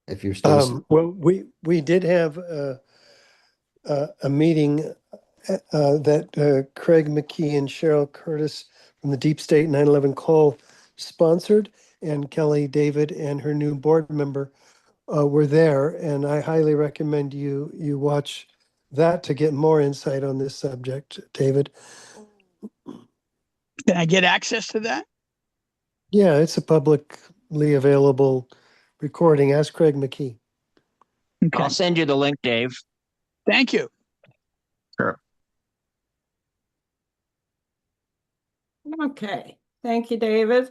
if you're still listening. Well, we did have a meeting that Craig McKee and Cheryl Curtis from the Deep State 9/11 Call sponsored, and Kelly David and her new board member were there, and I highly recommend you watch that to get more insight on this subject, David. Can I get access to that? Yeah, it's a publicly available recording. Ask Craig McKee. Okay. I'll send you the link, Dave. Thank you. Sure. Okay. Thank you, David.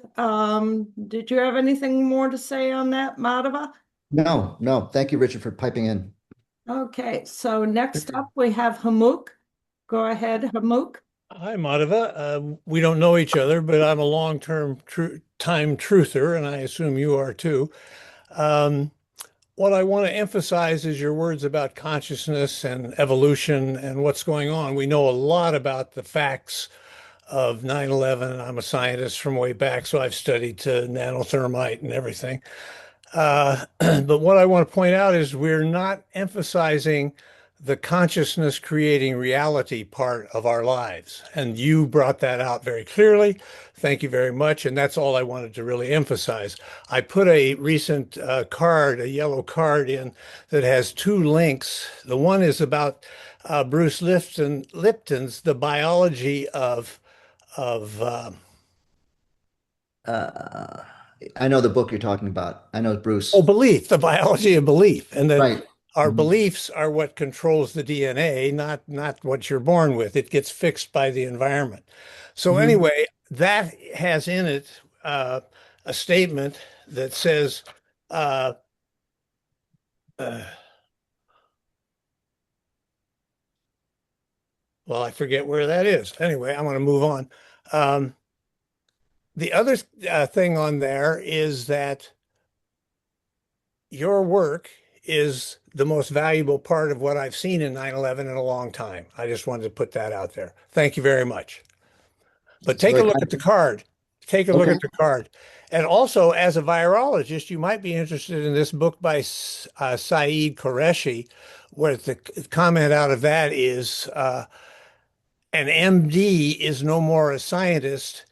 Did you have anything more to say on that, Madhava? No. Thank you, Richard, for piping in. Okay, so next up we have Hamuk. Go ahead, Hamuk. Hi, Madhava. We don't know each other, but I'm a long-term time truther, and I assume you are too. What I want to emphasize is your words about consciousness and evolution and what's going on. We know a lot about the facts of 9/11. I'm a scientist from way back, so I've studied nanothermite and everything. But what I want to point out is we're not emphasizing the consciousness creating reality part of our lives. And you brought that out very clearly. Thank you very much. And that's all I wanted to really emphasize. I put a recent card, a yellow card in that has two links. The one is about Bruce Lipton's The Biology of I know the book you're talking about. I know Bruce. belief, the biology of belief. And that Right. our Mhm. beliefs are what controls the DNA, not what you're born with. It gets fixed by the environment. So Mhm. anyway, that has in it a statement that says, uh, uh, well, I forget where that is. Anyway, I'm going to move on. Um, the other thing on there is that your work is the most valuable part of what I've seen in 9/11 in a long time. I just wanted to put that out there. Thank you very much. But It's take a very look kind at the of card. Take a look Okay. at the card. And also, as a virologist, you might be interested in this book by Saeed Qureshi, where the comment out of that is an MD is no more a scientist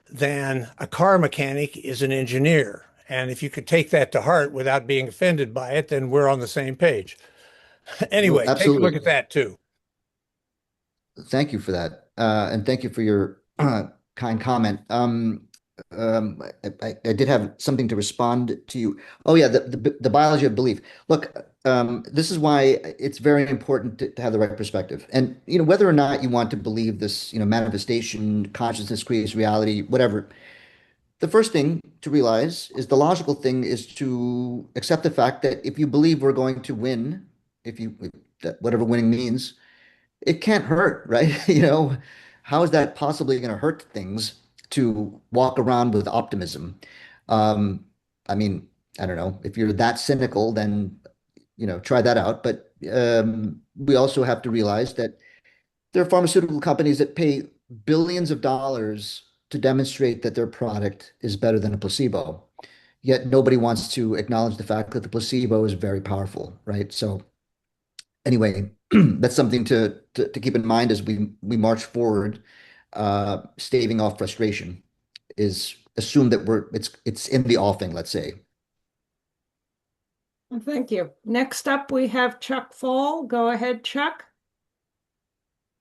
than a car mechanic is an engineer. And if you could take that to heart without being offended by it, then we're on the same page. Well, Anyway, take a look absolutely. at that too. Thank you for that. And thank you for your kind comment. I did have something to respond to you. Oh yeah, the biology of belief. Look, this is why it's very important to have the right perspective. And whether or not you want to believe this, manifestation, consciousness creates reality, whatever. The first thing to realize is the logical thing is to accept the fact that if you believe we're going to win, that whatever winning means, it can't hurt, right? How is that possibly going to hurt things to walk around with optimism? Um, I mean, I don't know. If you're that cynical, then, try that out. But we also have to realize that there are pharmaceutical companies that pay billions of dollars to demonstrate that their product is better than a placebo. Yet nobody wants to acknowledge the fact that the placebo is very powerful, right? So anyway, that's something to keep in mind as we march forward, staving off frustration is assume that it's in the offing, let's say. Thank you. Next up, we have Chuck Fall. Go ahead, Chuck.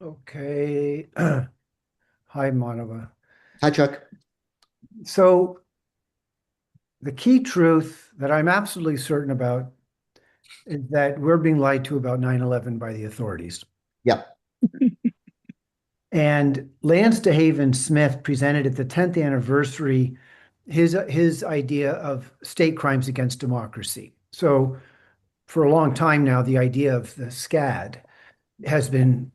Okay. Hi, Madhava. Hi, Chuck. So the key truth that I'm absolutely certain about is that we're being lied to about 9/11 by the authorities. Yeah. And Lance DeHaven Smith presented at the 10th anniversary his idea of state crimes against democracy. So for a long time now, the idea of the SCAD has been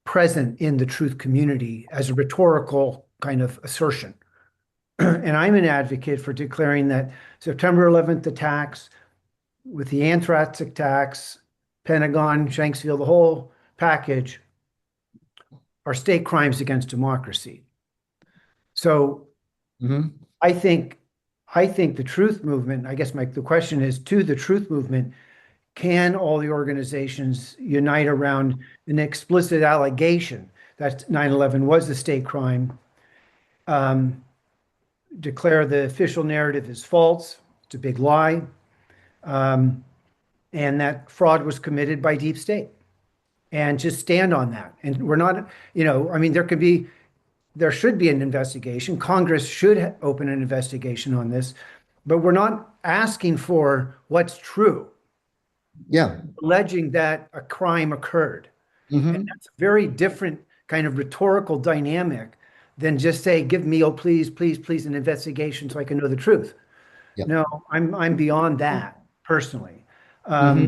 present in the truth community as a rhetorical kind of assertion. And I'm an advocate for declaring that September 11th attacks, with the anthrax attacks, Pentagon, Shanksville, the whole package, are state crimes against democracy. So Hmm. I think I think the truth movement, I guess the question is to the truth movement, can all the organizations unite around an explicit allegation that 9/11 was a state crime, um, declare the official narrative is false, it's a big lie, um, and that fraud was committed by deep state, and just stand on that. And we're not, I mean, there should be an investigation. Congress should open an investigation on this, but we're not asking for what's true, Yeah. alleging that a crime occurred. And Hmm. that's a very different kind of rhetorical dynamic than just say, give me, oh, please, please, please, an investigation so I can know the truth. Yeah. No, I'm beyond that personally. Hmm.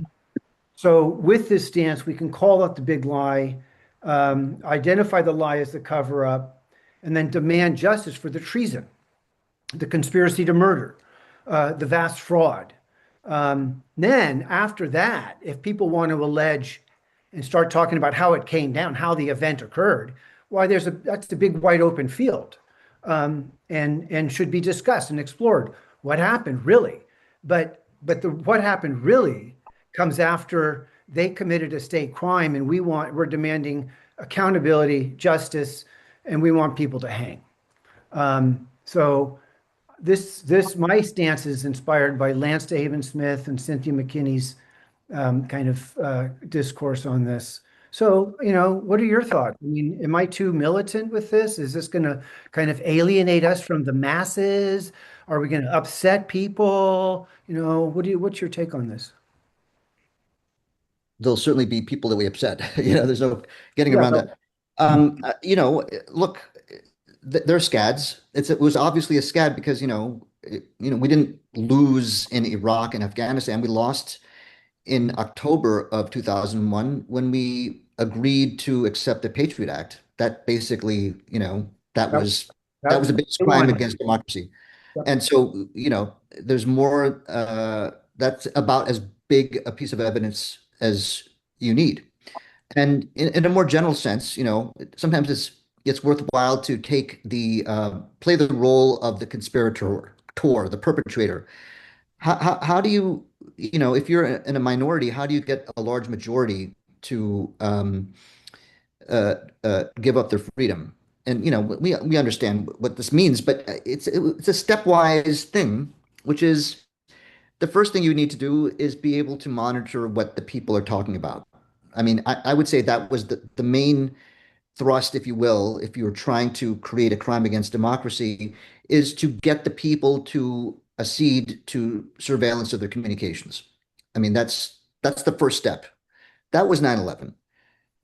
So with this stance, we can call out the big lie, identify the lie as the cover up, and then demand justice for the treason, the conspiracy to murder, the vast fraud. Then after that, if people want to allege and start talking about how it came down, how the event occurred, why that's the big wide open field, and should be discussed and explored. What happened really? But the what happened really comes after they committed a state crime, and we're demanding accountability, justice, and we want people to hang. So my stance is inspired by Lance DeHaven Smith and Cynthia McKinney's kind of discourse on this. So, what are your thoughts? I mean, am I too militant with this? Is this going to kind of alienate us from the masses? Are we going to upset people? What's your take on this? There'll certainly be people that we upset. There's no getting Yeah, around that. Look, they're scads. It was obviously a scad because we didn't lose in Iraq and Afghanistan. We lost in October of 2001 when we agreed to accept the Patriot Act. That basically, that that, was that that was was the biggest the crime one. against democracy. Yep. And so, there's more, that's about as big a piece of evidence as you need. And in a more general sense, sometimes it's worthwhile to play the role of the conspirator, the perpetrator. How do you, if you're in a minority, how do you get a large majority to give up their freedom? And we understand what this means, but it's a stepwise thing, which is the first thing you need to do is be able to monitor what the people are talking about. I mean, I would say that was the main thrust, if you will, if you were trying to create a crime against democracy, is to get the people to accede to surveillance of their communications. I mean, that's the first step. That was 9/11.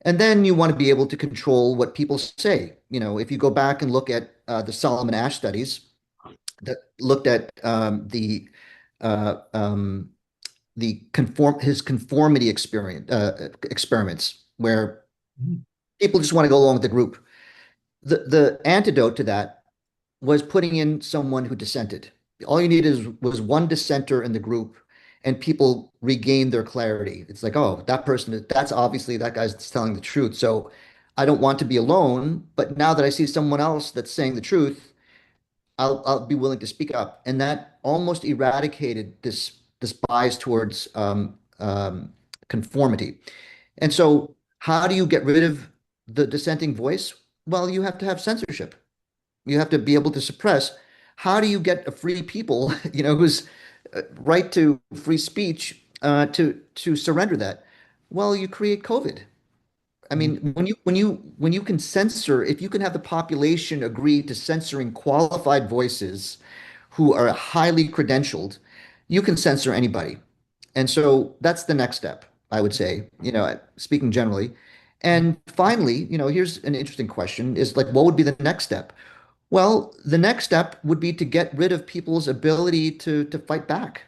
And then you want to be able to control what people say. If you go back and look at the Solomon Asch studies that looked at uh, um, his conformity experiments, where people just want to go along with the group. The antidote to that was putting in someone who dissented. All you needed was one dissenter in the group, and people regained their clarity. It's like, oh, that's obviously that guy's telling the truth. So I don't want to be alone. But now that I see someone else that's saying the truth, I'll be willing to speak up. And that almost eradicated this bias towards conformity. And so, how do you get rid of the dissenting voice? Well, you have to have censorship. You have to be able to suppress. How do you get a free people, whose right to free speech, to surrender that? Well, you create COVID. I mean, when you can censor, if you can have the population agree to censoring qualified voices who are highly credentialed, you can censor anybody. And so that's the next step, I would say, speaking generally. And finally, here's an interesting question is like, what would be the next step? Well, the next step would be to get rid of people's ability to fight back.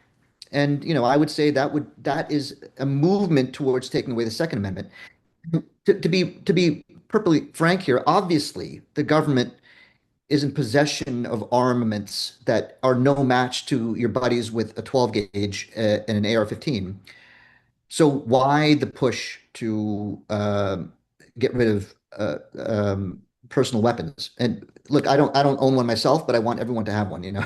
And, I would say that is a movement towards taking away the Second Amendment. To be perfectly frank here, obviously the government is in possession of armaments that are no match to your buddies with a 12 gauge and an AR-15. So why the push to get rid of personal weapons. And look, I don't own one myself, but I want everyone to have one, you know.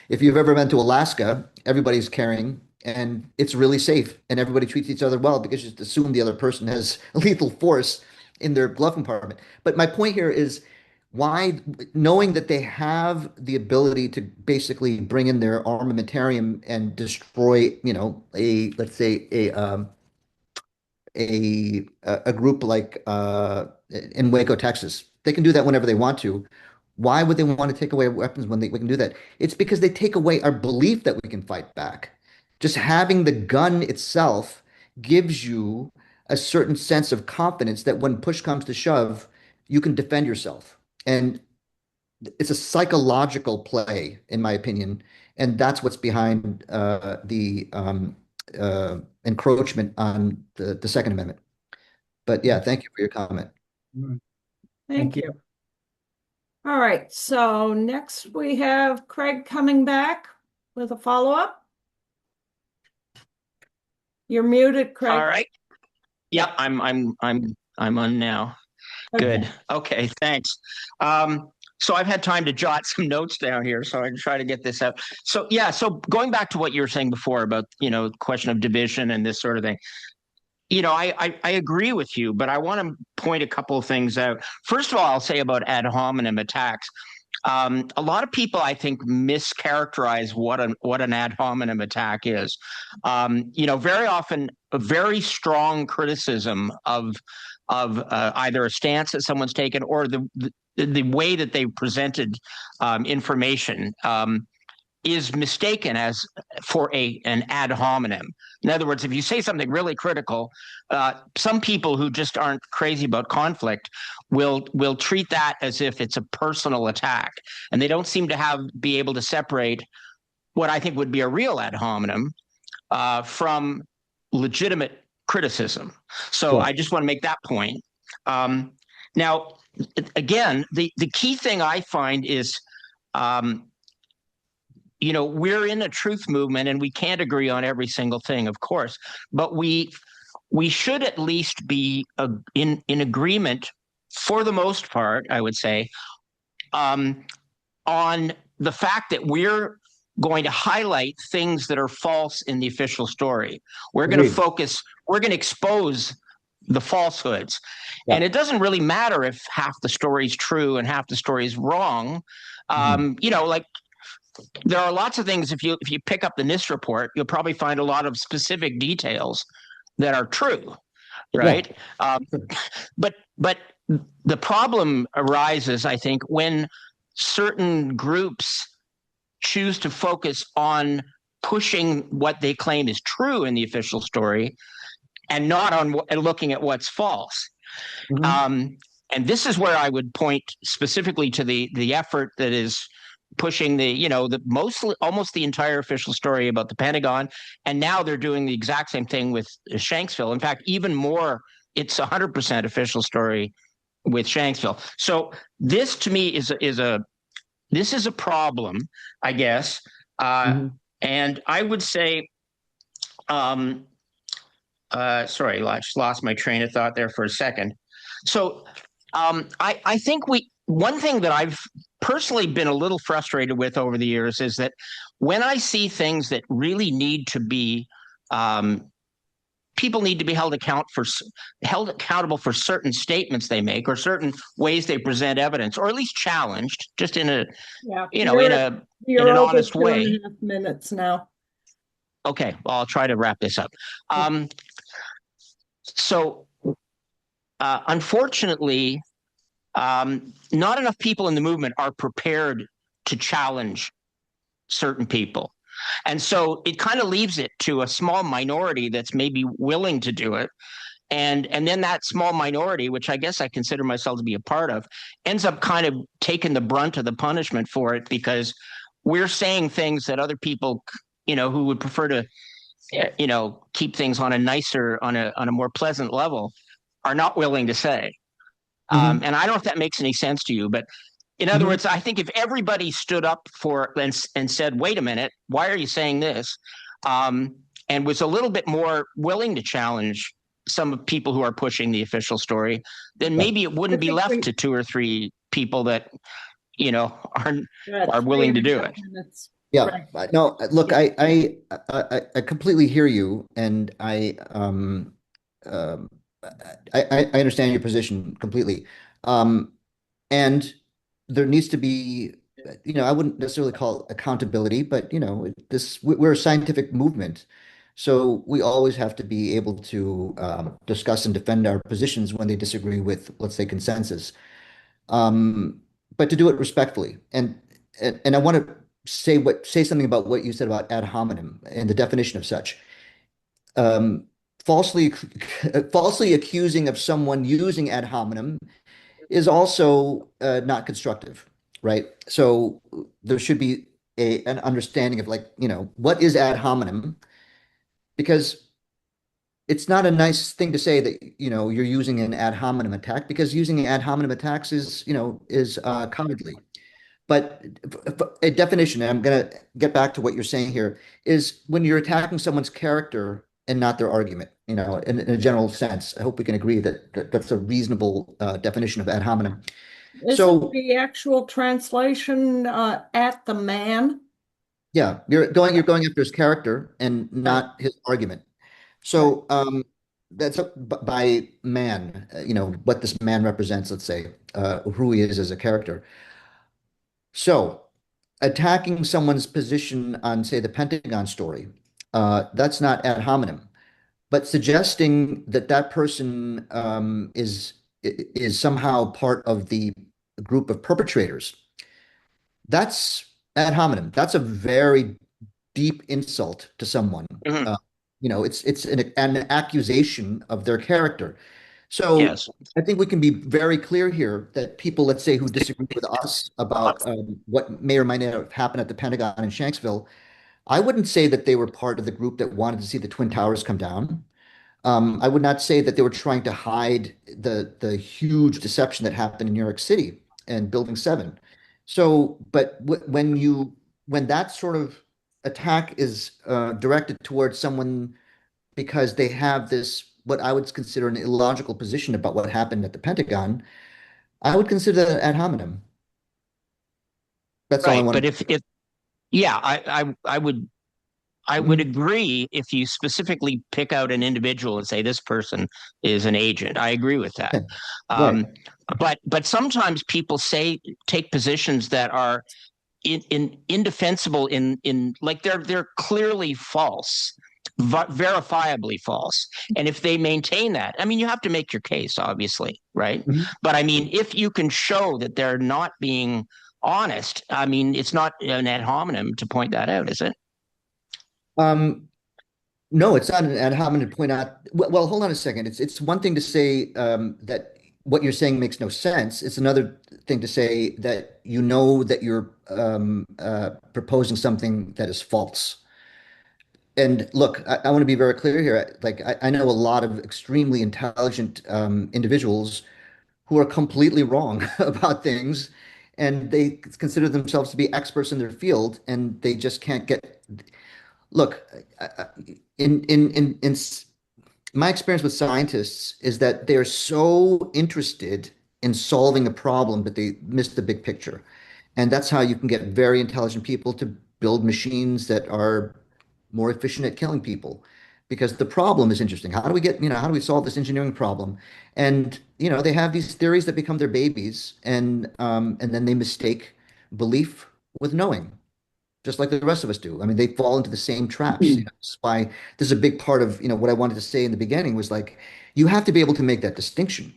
If you've ever been to Alaska, everybody's carrying and it's really safe and everybody treats each other well because you just assume the other person has lethal force in their glove compartment. But my point here is why, knowing that they have the ability to basically bring in their armamentarium and destroy, you know, let's say a group like in Waco, Texas. They can do that whenever they want to. Why would they want to take away weapons when we can do that? It's because they take away our belief that we can fight back. Just having the gun itself gives you a certain sense of confidence that when push comes to shove, you can defend yourself. And it's a psychological play, in my opinion, and that's what's behind the encroachment on the Second Amendment. But yeah, thank you for your comment. Thank you. All right, so next we have Craig coming back with a follow-up. You're muted, Craig. All right. Yeah, I'm on now. Good. Okay, thanks. So I've had time to jot some notes down here, so I can try to get this out. So yeah, so going back to what you were saying before about, you know, question of division and this sort of thing. You know, I agree with you, but I want to point a couple of things out. First of all, I'll say about ad hominem attacks. A lot of people, I think, mischaracterize what an ad hominem attack is. You know, very often a very strong criticism of either a stance that someone's taken or the way that they presented information is mistaken as for an ad hominem. In other words, if you say something really critical, some people who just aren't crazy about conflict will treat that as if it's a personal attack, and they don't seem to be able to separate what I think would be a real ad hominem from legitimate criticism. So I just want to make that point. Now, again, the key thing I find is, you know, we're in a truth movement and we can't agree on every single thing, of course, but we should at least be in agreement for the most part, I would say, on the fact that we're going to highlight things that are false in the official story. We're going to we're going to expose the falsehoods. Yeah. And it doesn't really matter if half the story is true and half the story is wrong. You know, like, there are lots of things. If you pick up the NIST report, you'll probably find a lot of specific details that are true, right? Yeah. But the problem arises, I think, when certain groups choose to focus on pushing what they claim is true in the official story, and not on looking at what's false. And this is where I would point specifically to the effort that is pushing almost the entire official story about the Pentagon, and now they're doing the exact same thing with Shanksville. In fact, even more, it's 100% official story with Shanksville. So this, to me, is a problem, I guess. And I would say, sorry, I just lost my train of thought there for a second. So I think one thing that I've personally been a little frustrated with over the years is that when I see things that really need to be, people need to be held accountable for certain statements they make or certain ways they present evidence, or at least challenged, just in a, in an honest way. 2.5 minutes now. Okay, well, I'll try to wrap this up. So, unfortunately, not enough people in the movement are prepared to challenge certain people. And so it kind of leaves it to a small minority that's maybe willing to do it. And then that small minority, which I guess I consider myself to be a part of, ends up kind of taking the brunt of the punishment for it, because we're saying things that other people, you know, who would prefer to, you know, keep things on a nicer, on a more pleasant level, are not willing to say. And I don't know if that makes any sense to you, but in other words, I think if everybody stood up for and said, wait a minute, why are you saying this? And was a little bit more willing to challenge some people who are pushing the official story, then maybe it I wouldn't be think left we to two or three people that are got are willing to do 3.5 it. minutes. Yeah, Right. no, look, Yeah. I completely hear you, and um, I understand your position completely. Um, and there needs to be, I wouldn't necessarily call it accountability, but we're a scientific movement, so we always have to be able to discuss and defend our positions when they disagree with, let's say, consensus. Um, but to do it respectfully. And I want to say something about what you said about ad hominem and the definition of such. Um, falsely falsely accusing of someone using ad hominem is also not constructive, right? So there should be an understanding of, like, what is ad hominem, because it's not a nice thing to say that you're using an ad hominem attack, because using ad hominem attacks is cowardly. But a definition, and I'm going to get back to what you're saying here, is when you're attacking someone's character and not their argument, in a general sense. I hope we can agree that that's a reasonable definition of ad hominem. Isn't So the actual translation at the man? yeah, you're going after his character and Right. not his argument. Right. So that's by man, what this man represents, let's say, who he is as a character. So attacking someone's position on, say, the Pentagon story, that's not ad hominem. But suggesting that that person is somehow part of the group of perpetrators, that's ad hominem. That's a very deep insult to someone. Mhm. Uh, it's an accusation of their character. So Yes. I think we can be very clear here that people, let's say, who disagree with us about what may or may not have happened at the Pentagon in Shanksville, I wouldn't say that they were part of the group that wanted to see the Twin Towers come down. I would not say that they were trying to hide the huge deception that happened in New York City and Building 7. So, but when that sort of attack is directed towards someone because they have this, what I would consider an illogical position about what happened at the Pentagon, I would consider that ad hominem. That's all I Right. But want. if yeah, I would Mhm. agree if you specifically pick out an individual and say this person is an agent. I agree with that. Yeah, right. Um, but sometimes people take positions that are in indefensible in like they're clearly false, verifiably false. And if they maintain that, I mean, you have to make your case, obviously, right? Mhm. But I mean, if you can show that they're not being honest, I mean, it's not an ad hominem to point that out, is it? Um, No, it's not an ad hominem to point out. Well, hold on a second. It's one thing to say that what you're saying makes no sense. It's another thing to say that that you're proposing something that is false. And look, I want to be very clear here. Like, I know a lot of extremely intelligent individuals who are completely wrong about things, and they consider themselves to be experts in their field, and they just can't get. Look, in my experience with scientists is that they're so interested in solving a problem that they miss the big picture. And that's how you can get very intelligent people to build machines that are more efficient at killing people. Because the problem is interesting. How do we solve this engineering problem? And, they have these theories that become their babies, and then they mistake belief with knowing, just like the rest of us do. I mean, they fall into the same traps. That's why this is a big part of, what I wanted to say in the beginning was, like, you have to be able to make that distinction.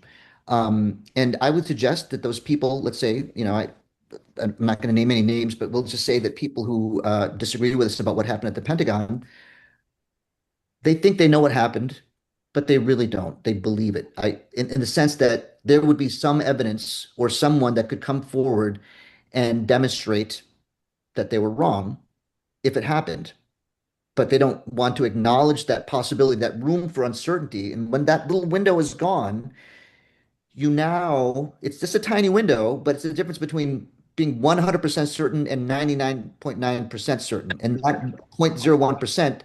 And I would suggest that those people, let's say, I'm not going to name any names, but we'll just say that people who disagree with us about what happened at the Pentagon, they think they know what happened, but they really don't. They believe it. In the sense that there would be some evidence or someone that could come forward and demonstrate that they were wrong if it happened, but they don't want to acknowledge that possibility, that room for uncertainty. And when that little window is gone, it's just a tiny window, but it's the difference between being 100% certain and 99.9% certain. And that 0.01%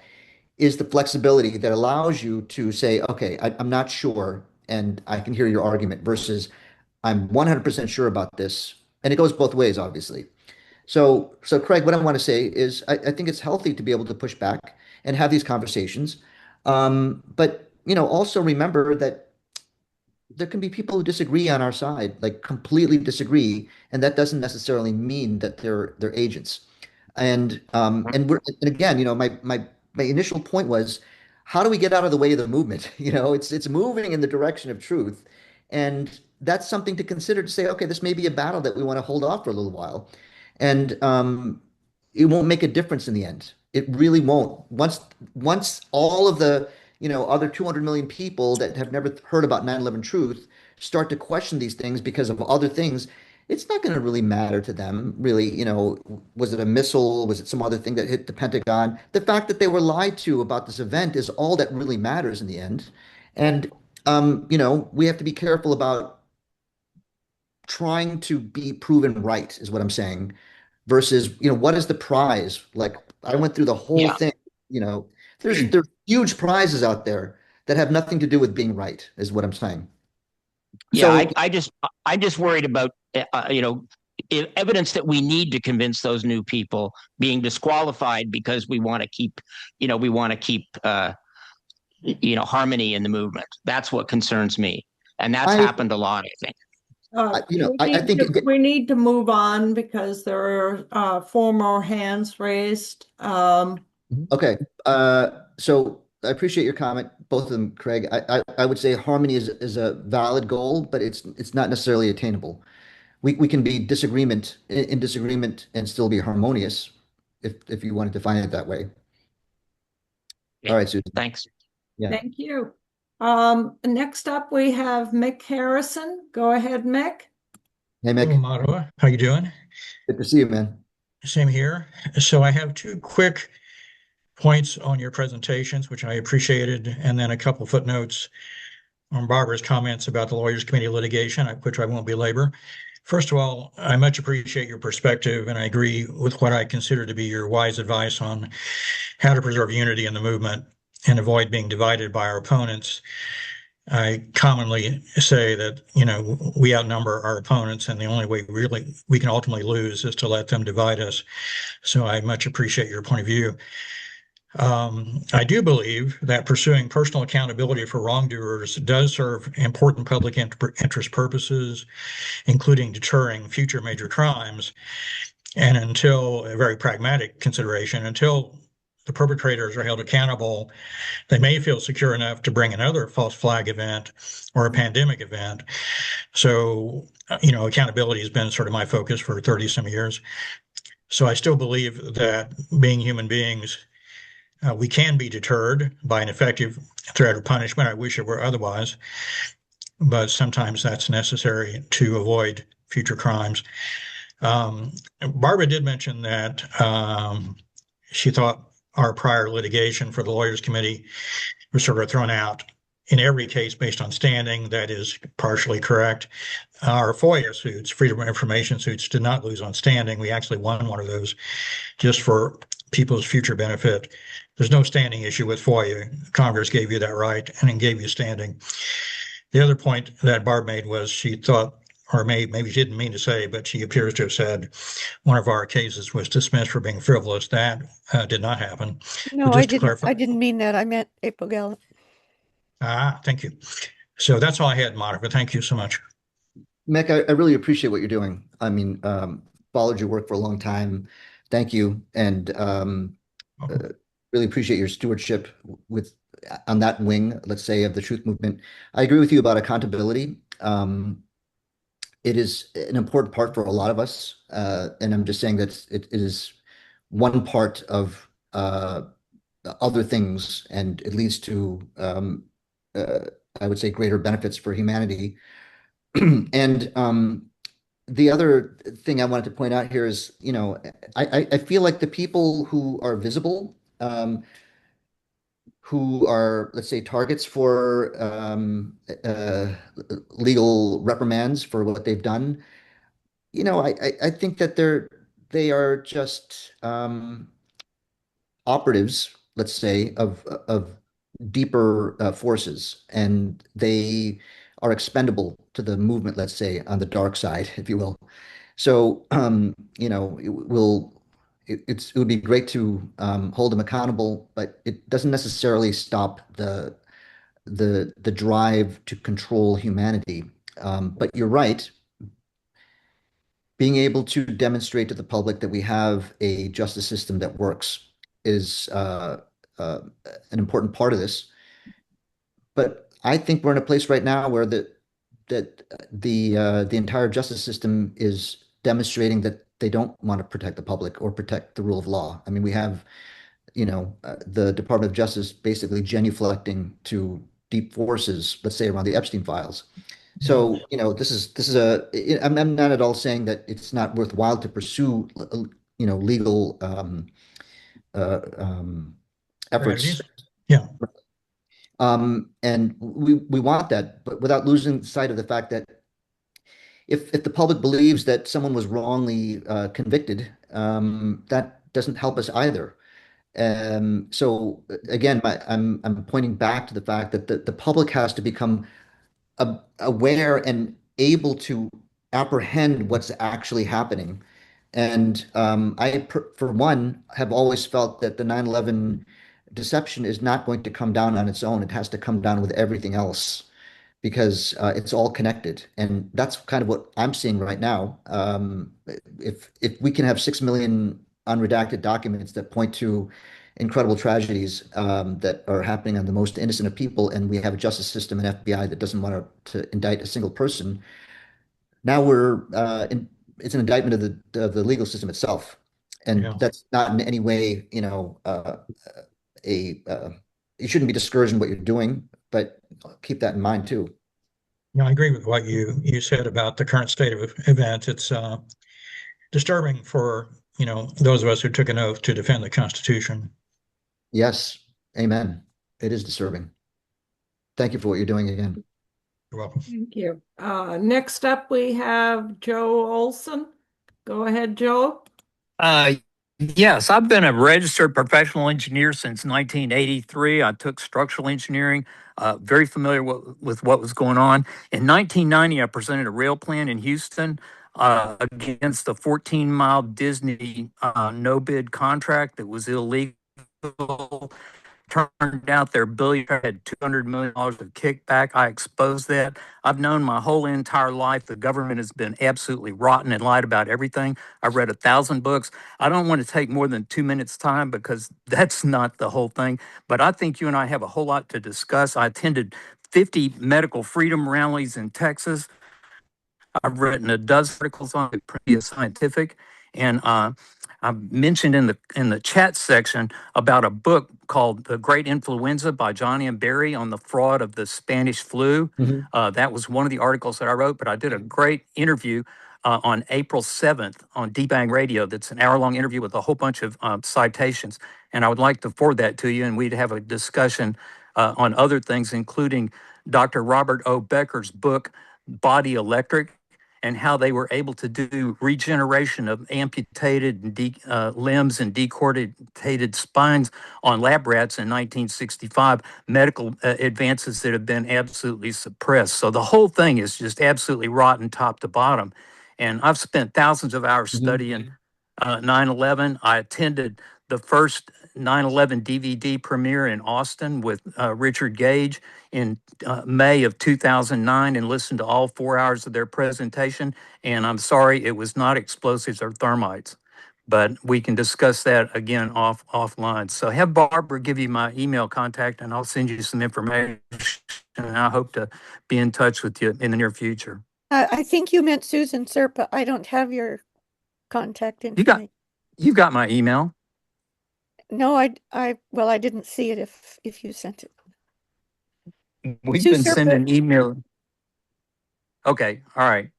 is the flexibility that allows you to say, okay, I'm not sure, and I can hear your argument, versus I'm 100% sure about this. And it goes both ways, obviously. So Craig, what I want to say is I think it's healthy to be able to push back and have these conversations. But also remember that there can be people who disagree on our side, like completely disagree, and that doesn't necessarily mean that they're agents. And again, my initial point was, how do we get out of the way of the movement? It's moving in the direction of truth, and that's something to consider, to say, okay, this may be a battle that we want to hold off for a little while, and it won't make a difference in the end. It really won't. Once all of the other 200 million people that have never heard about 9/11 truth start to question these things because of other things, it's not going to really matter to them, really. Was it a missile? Was it some other thing that hit the Pentagon? The fact that they were lied to about this event is all that really matters in the end. And we have to be careful about trying to be proven right, is what I'm saying, versus, what is the prize? Like, I went through the whole Yeah. thing, you know, there's huge prizes out there that have nothing to do with being right, is what I'm saying. Yeah, So I'm just worried about evidence that we need to convince those new people being disqualified because we want to keep harmony in the movement. That's what concerns me, and that's I, happened a lot, I think. I think, We need to move on because there are four more hands raised. okay. So I appreciate your comment, both of them, Craig. I would say harmony is a valid goal, but it's not necessarily attainable. We can be in disagreement and still be harmonious, if you want to define it that way. All Okay, right, Susan. thanks. Yeah. Thank you. Next up, we have Mick Harrison. Go ahead, Mick. Hey, Hello, Mick. Madhava. How you doing? Good to see you, man. Same here. So I have two quick points on your presentations, which I appreciated, and then a couple footnotes on Barbara's comments about the Lawyers Committee litigation, which I won't belabor. First of all, I much appreciate your perspective, and I agree with what I consider to be your wise advice on how to preserve unity in the movement and avoid being divided by our opponents. I commonly say that, we outnumber our opponents, and the only way really we can ultimately lose is to let them divide us. So I much appreciate your point of view. I do believe that pursuing personal accountability for wrongdoers does serve important public interest purposes, including deterring future major crimes. And until a very pragmatic consideration, until the perpetrators are held accountable, they may feel secure enough to bring another false flag event or a pandemic event. So, accountability has been sort of my focus for 30 some years. So I still believe that being human beings, we can be deterred by an effective threat or punishment. I wish it were otherwise, but sometimes that's necessary to avoid future crimes. Barbara did mention that she thought our prior litigation for the Lawyers Committee was sort of thrown out in every case based on standing. That is partially correct. Our FOIA suits, Freedom of Information suits, did not lose on standing. We actually won one of those just for people's future benefit. There's no standing issue with FOIA. Congress gave you that right and then gave you standing. The other point that Barb made was she thought, or maybe she didn't mean to say, but she appears to have said one of our cases was dismissed for being frivolous. That did not happen. No, But I just to didn't. clarify. I didn't mean that. I meant April Gallup. Thank you. So that's all I had, Monica. Thank you so much. Mick, I really appreciate what you're doing. I mean, followed your work for a long time. Thank you. And really appreciate your stewardship on that wing, let's say, of the truth movement. I agree with you about accountability. It is an important part for a lot of us. And I'm just saying that it is one part of other things, and it leads to, I would say, greater benefits for humanity. And the other thing I wanted to point out here is, I feel like the people who are visible, who are, let's say, targets for legal reprimands for what they've done, I think that they are just operatives, let's say, of deeper forces, and they are expendable to the movement, let's say, on the dark side, if you will. So, it would be great to hold them accountable, but it doesn't necessarily stop the drive to control humanity. But you're right, being able to demonstrate to the public that we have a justice system that works is uh, an important part of this. But I think we're in a place right now where the entire justice system is demonstrating that they don't want to protect the public or protect the rule of law. I mean, we have, the Department of Justice basically genuflecting to deep forces, let's say around the Epstein files. So, this is I'm not at all saying that it's not worthwhile to pursue, legal uh, um, efforts. Strategies. Yeah. And we want that, but without losing sight of the fact that if the public believes that someone was wrongly convicted, that doesn't help us either. So again, I'm pointing back to the fact that the public has to become aware and able to apprehend what's actually happening. And for one, have always felt that the 9/11 deception is not going to come down on its own. It has to come down with everything else because it's all connected. And that's kind of what I'm seeing right now. If we can have 6 million unredacted documents that point to incredible tragedies that are happening on the most innocent of people, and we have a justice system and FBI that doesn't want to indict a single person, now it's an indictment of the legal system itself. And Yeah. that's not in any way, a you shouldn't be discouraging what you're doing, but keep that in mind too. Yeah, I agree with what you said about the current state of events. It's disturbing for, those of us who took an oath to defend the Constitution. Yes, amen. It is disturbing. Thank you for what you're doing again. You're welcome. Thank you. Next up, we have Joe Olson. Go ahead, Joe. Yes, I've been a registered professional engineer since 1983. I took structural engineering, very familiar with what was going on. In 1990, I presented a rail plan in Houston against a 14-mile Disney no bid contract that was illegal. Turned out their billionaire had $200 million of kickback. I exposed that. I've known my whole entire life the government has been absolutely rotten and lied about everything. I've read 1,000 books. I don't want to take more than 2 minutes time because that's not the whole thing. But I think you and I have a whole lot to discuss. I attended 50 medical freedom rallies in Texas. I've written a dozen articles on it, pretty scientific, and I mentioned in the chat section about a book called The Great Influenza by Johnny and Barry on the fraud of the Spanish flu. Mhm. That was one of the articles that I wrote, but I did a great interview on April 7th on D-Bang Radio. That's an hour-long interview with a whole bunch of citations, and I would like to forward that to you, and we'd have a discussion on other things, including Dr. Robert O. Becker's book, Body Electric, and how they were able to do regeneration of amputated limbs and decorticated spines on lab rats in 1965, medical advances that have been absolutely suppressed. So the whole thing is just absolutely rotten top to bottom. And I've spent thousands of hours studying 9/11. I attended the first 9/11 DVD premiere in Austin with Richard Gage in May of 2009 and listened to all 4 hours of their presentation. And I'm sorry, it was not explosives or thermites. But we can discuss that again offline. So have Barbara give you my email contact and I'll send you some information. And I hope to be in touch with you in the near future. I think you meant Susan Serpa. I don't have your contact You got information. you got my email. No, well, I didn't see it if you sent it. We've Sue been Serpa- sending email. Okay, all right.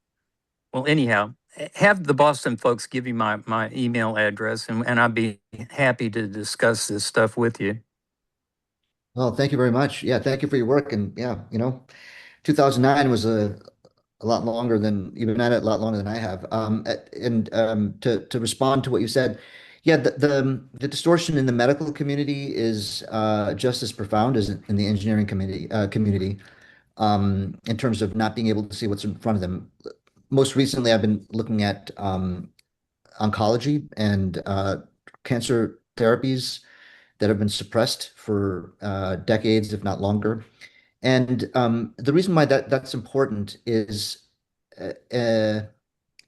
Well, anyhow, have the Boston folks give you my email address, and I'd be happy to discuss this stuff with you. Well, thank you very much. Yeah, thank you for your work. And yeah, 2009 was a lot longer than you've been at it a lot longer than I have. And to respond to what you said, Yeah, the distortion in the medical community is just as profound as in the engineering community, in terms of not being able to see what's in front of them. Most recently, I've been looking at oncology and cancer therapies that have been suppressed for decades, if not longer. And the reason why that's important is, and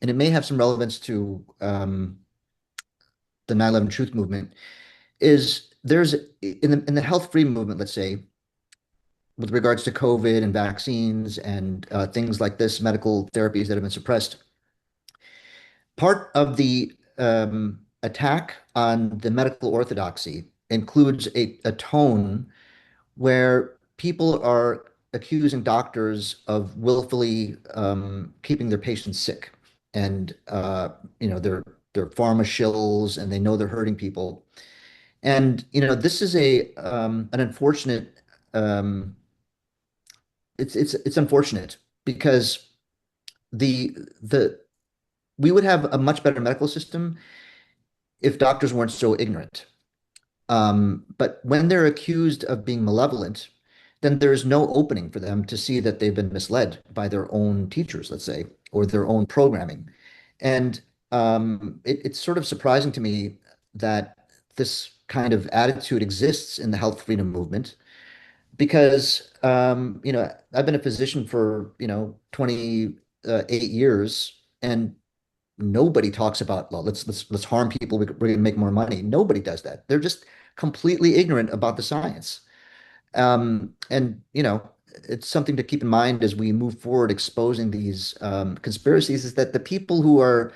it may have some relevance to the 9/11 Truth movement, is there's in the health free movement, let's say, with regards to COVID and vaccines and things like this, medical therapies that have been suppressed. Part of the attack on the medical orthodoxy includes a tone where people are accusing doctors of willfully keeping their patients sick, and they're pharma shills, and they know they're hurting people. And this is a an unfortunate. Um, it's unfortunate because the we would have a much better medical system if doctors weren't so ignorant. But when they're accused of being malevolent, then there's no opening for them to see that they've been misled by their own teachers, let's say, or their own programming. And it's sort of surprising to me that this kind of attitude exists in the health freedom movement because, I've been a physician for, 28 years, and nobody talks about, well, let's harm people. We're going to make more money. Nobody does that. They're just completely ignorant about the science. And it's something to keep in mind as we move forward exposing these conspiracies, is that the people who are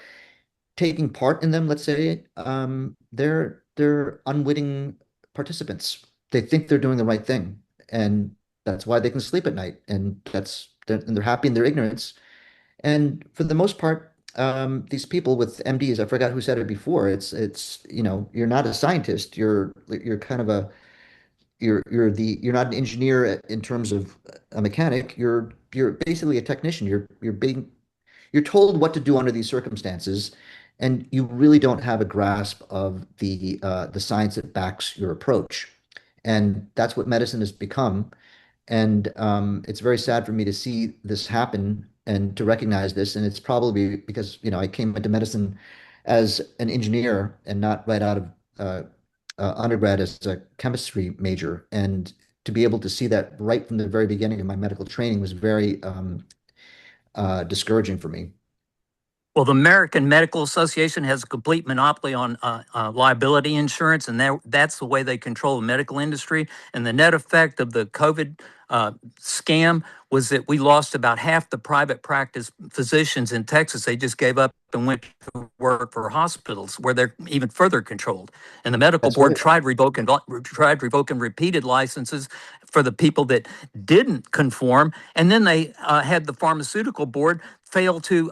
taking part in them, let's say, they're unwitting participants. They think they're doing the right thing, and that's why they can sleep at night, and they're happy in their ignorance. And for the most part, these people with MDs, I forgot who said it before. You're not a scientist. You're kind of you're not an engineer in terms of a mechanic. You're basically a technician. You're told what to do under these circumstances, and you really don't have a grasp of the science that backs your approach. And that's what medicine has become. And it's very sad for me to see this happen and to recognize this. And it's probably because, I came into medicine as an engineer and not right out of undergrad as a chemistry major. And to be able to see that right from the very beginning of my medical training was very discouraging for me. Well, the American Medical Association has a complete monopoly on liability insurance, and that's the way they control the medical industry. And the net effect of the COVID scam was that we lost about half the private practice physicians in Texas. They just gave up and went to work for hospitals where they're even further controlled. And the medical That's board right. tried revoking repeated licenses for the people that didn't conform. And then they had the pharmaceutical board fail to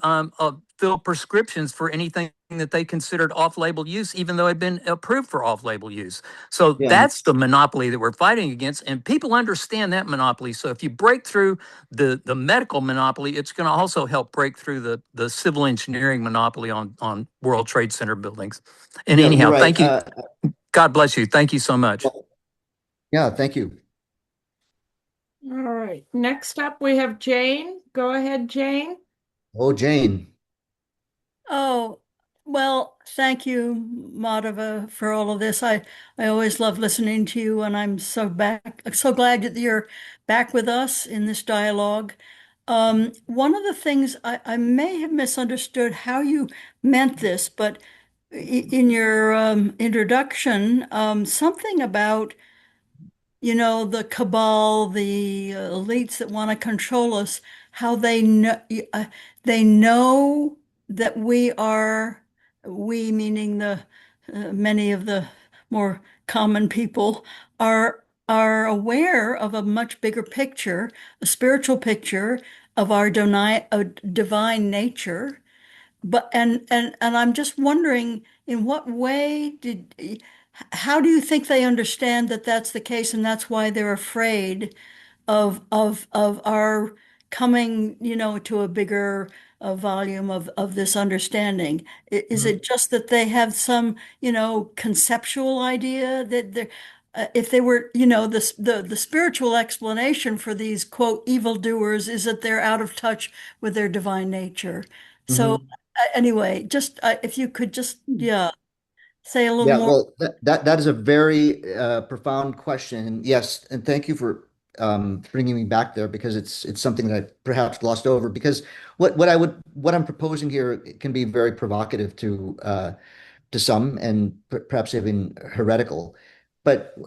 fill prescriptions for anything that they considered off-label use, even though it had been approved for off-label use. So Yeah. that's the monopoly that we're fighting against, and people understand that monopoly. So if you break through the medical monopoly, it's going to also help break through the civil engineering monopoly on World Trade Center buildings. And Yeah, you're anyhow, right. thank you. God bless you. Thank you so much. Yeah, thank you. All right. Next up, we have Jane. Go ahead, Jane. Oh, Jane. Oh, well, thank you, Madhava, for all of this. I always love listening to you, and I'm so glad that you're back with us in this dialogue. One of the things I may have misunderstood how you meant this, but in your introduction, something about the cabal, the elites that want to control us, how they know that we meaning the many of the more common people are aware of a much bigger picture, a spiritual picture of our divine nature. But and I'm just wondering, in what way how do you think they understand that that's the case, and that's why they're afraid of our coming, to a bigger volume of this understanding? Is it just that they have some, conceptual idea that they're, if they were, the spiritual explanation for these quote evildoers is that they're out of touch with their divine nature. So Mhm. anyway, just if you could just, yeah, say a little Yeah, more. well, that is a very profound question. And yes, and thank you for bringing me back there because it's something that I perhaps glossed over. Because what I'm proposing here can be very provocative to some and perhaps even heretical. But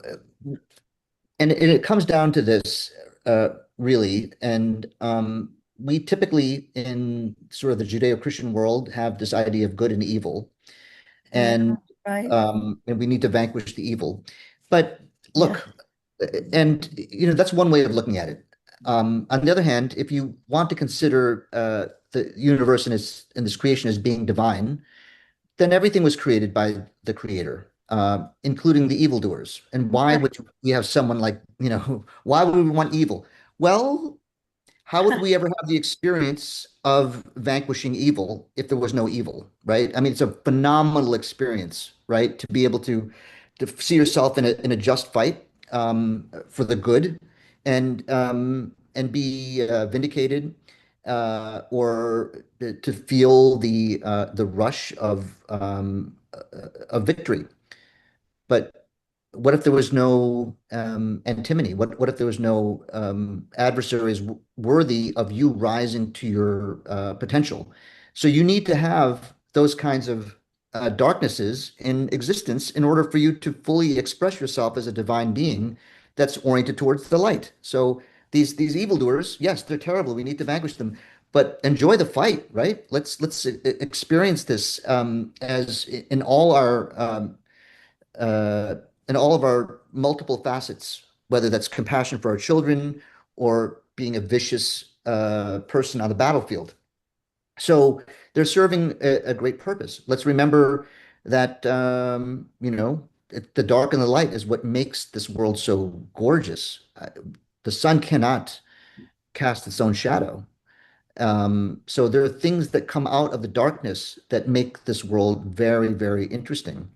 and it comes down to this really, and we typically in sort of the Judeo-Christian world have this idea of good and evil Yeah, and right. and we need to vanquish the evil. But Yeah. look, and that's one way of looking at it. On the other hand, if you want to consider the universe and this creation as being divine, then everything was created by the creator, including the evildoers. And why Right. would we have someone like, why would we want evil? Well, how would we ever have the experience of vanquishing evil if there was no evil, right? I mean, it's a phenomenal experience, right? To be able to see yourself in a just fight for the good and be vindicated or to feel the rush of victory. But what if there was no antinomy? What if there was no adversaries worthy of you rising to your potential? So you need to have those kinds of darknesses in existence in order for you to fully express yourself as a divine being that's oriented towards the light. So these evildoers, yes, they're terrible. We need to vanquish them, but enjoy the fight, right? Let's experience this as uh, in all of our multiple facets, whether that's compassion for our children or being a vicious person on the battlefield. So they're serving a great purpose. Let's remember that, the dark and the light is what makes this world so gorgeous. The sun cannot cast its own shadow. So there are things that come out of the darkness that make this world very, very interesting.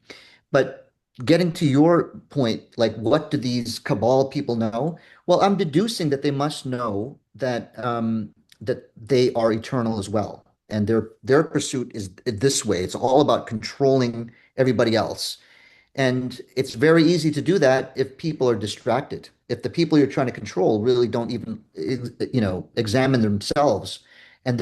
But getting to your point, like what do these cabal people know? Well, I'm deducing that they must know that they are eternal as well. And their pursuit is this way. It's all about controlling everybody else. And it's very easy to do that if people are distracted. If the people you're trying to control really don't even, examine themselves and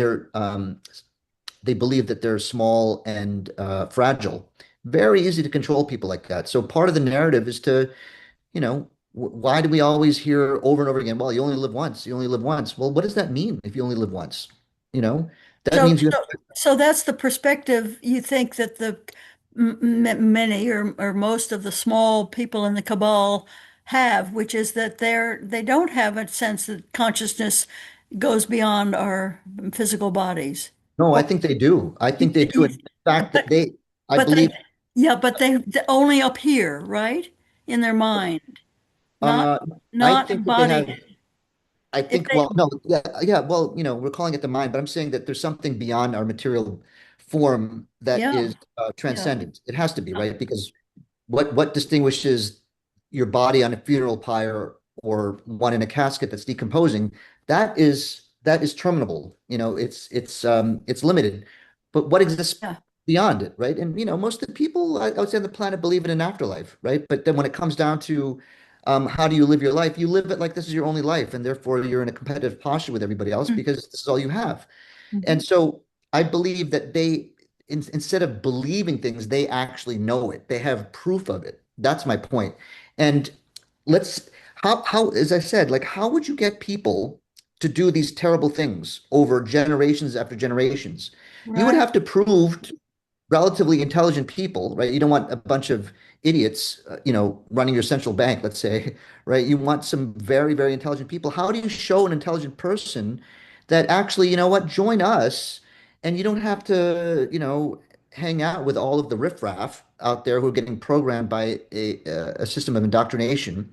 they believe that they're small and fragile. Very easy to control people like that. So part of the narrative is to, why do we always hear over and over again, well, you only live once, you only live once. Well, what does that mean if you only live once? You know, that So, means you, so, so that's the perspective you think that the many or most of the small people in the cabal have, which is that they don't have a sense that consciousness goes beyond our physical bodies. no, I Or think they do. I you, think they do. you, In fact, but I but they believe, yeah, but they only up here, right? In their mind, not uh, I not think that they have, embodied. I If think, they well, no, yeah, yeah, well, we're calling it the mind, but I'm saying that there's something beyond our material form that yeah, is yeah, transcendent. It has to be, right? Because what distinguishes your body on a funeral pyre or one in a casket that's decomposing? That is terminable. It's limited. But what exists yeah, beyond it, right? And most of the people I would say on the planet believe in an afterlife, right? But then when it comes down to how do you live your life? You live it like this is your only life, and therefore you're in a competitive posture with everybody else because this is all you have. mhm, And so I believe that instead of believing things, they actually know it. They have proof of it. That's my point. And let's, as I said, like, how would you get people to do these terrible things over generations after generations? You would right. have to prove to relatively intelligent people, right? You don't want a bunch of idiots, running your central bank, let's say, right? You want some very, very intelligent people. How do you show an intelligent person that actually, join us and you don't have to, hang out with all of the riffraff out there who are getting programmed by a system of indoctrination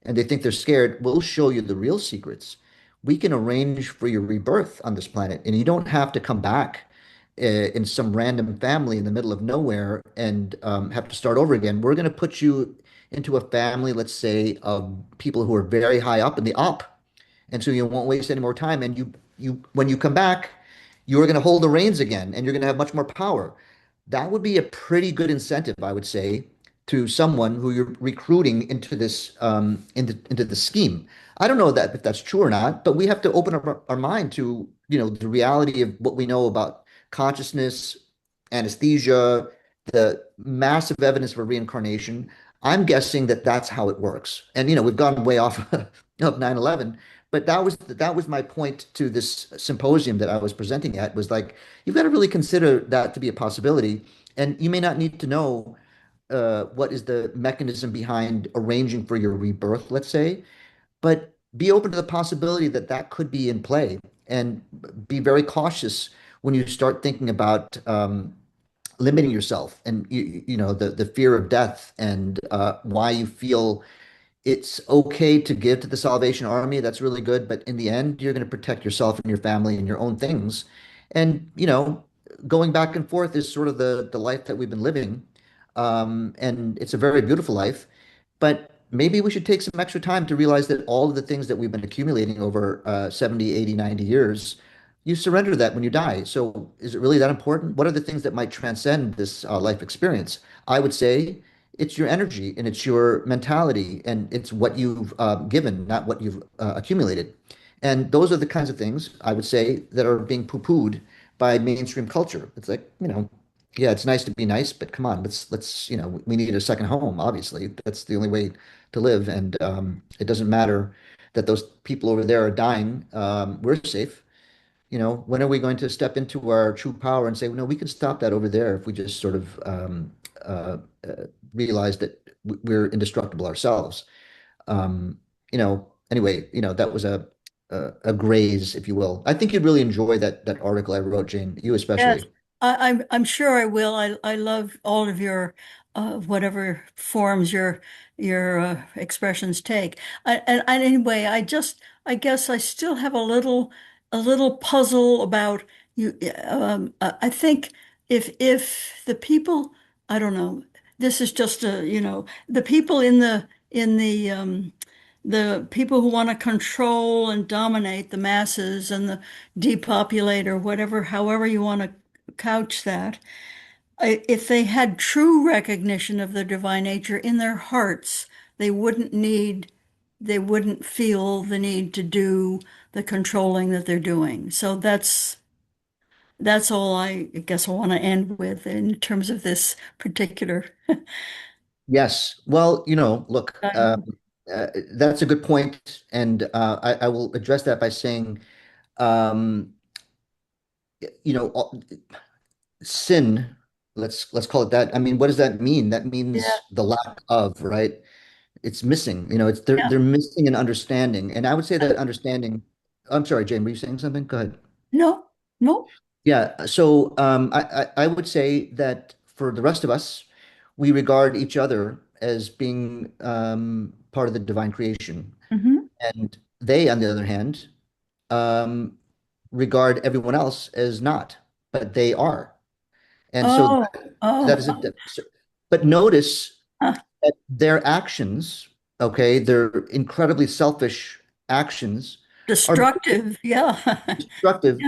and they think they're scared. We'll show you the real secrets. we can arrange for your rebirth on this planet, and you don't have to come back in some random family in the middle of nowhere and have to start over again. We're going to put you into a family, let's say, of people who are very high up in the up, and so you won't waste any more time. And when you come back, you're going to hold the reins again, and you're going to have much more power. That would be a pretty good incentive, I would say, to someone who you're recruiting into this into the scheme. I don't know that if that's true or not, but we have to open up our mind to, the reality of what we know about consciousness, anesthesia, the massive evidence for reincarnation. I'm guessing that that's how it works. And we've gone way off of 9/11, but that was my point to this symposium that I was presenting at, was like, you've got to really consider that to be a possibility. And you may not need to know what is the mechanism behind arranging for your rebirth, let's say, but be open to the possibility that that could be in play, and be very cautious when you start thinking about limiting yourself, and the fear of death, and why you feel it's okay to give to the Salvation Army. That's really good, but in the end, you're going to protect yourself and your family and your own things. And going back and forth is sort of the life that we've been living, and it's a very beautiful life. But maybe we should take some extra time to realize that all of the things that we've been accumulating over 70, 80, 90 years, you surrender that when you die. So is it really that important? What are the things that might transcend this life experience? I would say it's your energy, and it's your mentality, and it's what you've given, not what you've accumulated. And those are the kinds of things, I would say, that are being poo-pooed by mainstream culture. It's like, yeah, it's nice to be nice, but come on, let's we need a second home. Obviously, that's the only way to live, and it doesn't matter that those people over there are dying. We're safe. When are we going to step into our true power and say, no, we can stop that over there if we just sort of realize that we're indestructible ourselves. Anyway, that was a graze, if you will. I think you'd really enjoy that article I wrote, Jane, you Yes, especially. I'm sure I will. I love all of your whatever forms your expressions take. And anyway, I guess I still have a little puzzle about you. I think if the people, I don't know, this is just the people the people who want to control and dominate the masses and the depopulate, or whatever, however you want to couch that, if they had true recognition of their divine nature in their hearts, they wouldn't feel the need to do the controlling that they're doing. So that's all I guess I want to end with in terms of this particular. Yes. Well, look, that's a good point, and I will address that by saying, um, sin. Let's call it that. I mean, what does that mean? That Yeah, means the lack of, right? It's missing. It's they're yeah. they're missing an understanding, and I would say that understanding. I'm sorry, Jane, were you saying something? Go ahead. No, no. Yeah. So I would say that for the rest of us, we regard each other as being part of the divine creation. Hmm. And they, on the other hand, um, regard everyone else as not, but they are. And so Oh, that is oh, it. But notice uh, that their actions, okay, their incredibly selfish actions are destructive. Yeah. destructive.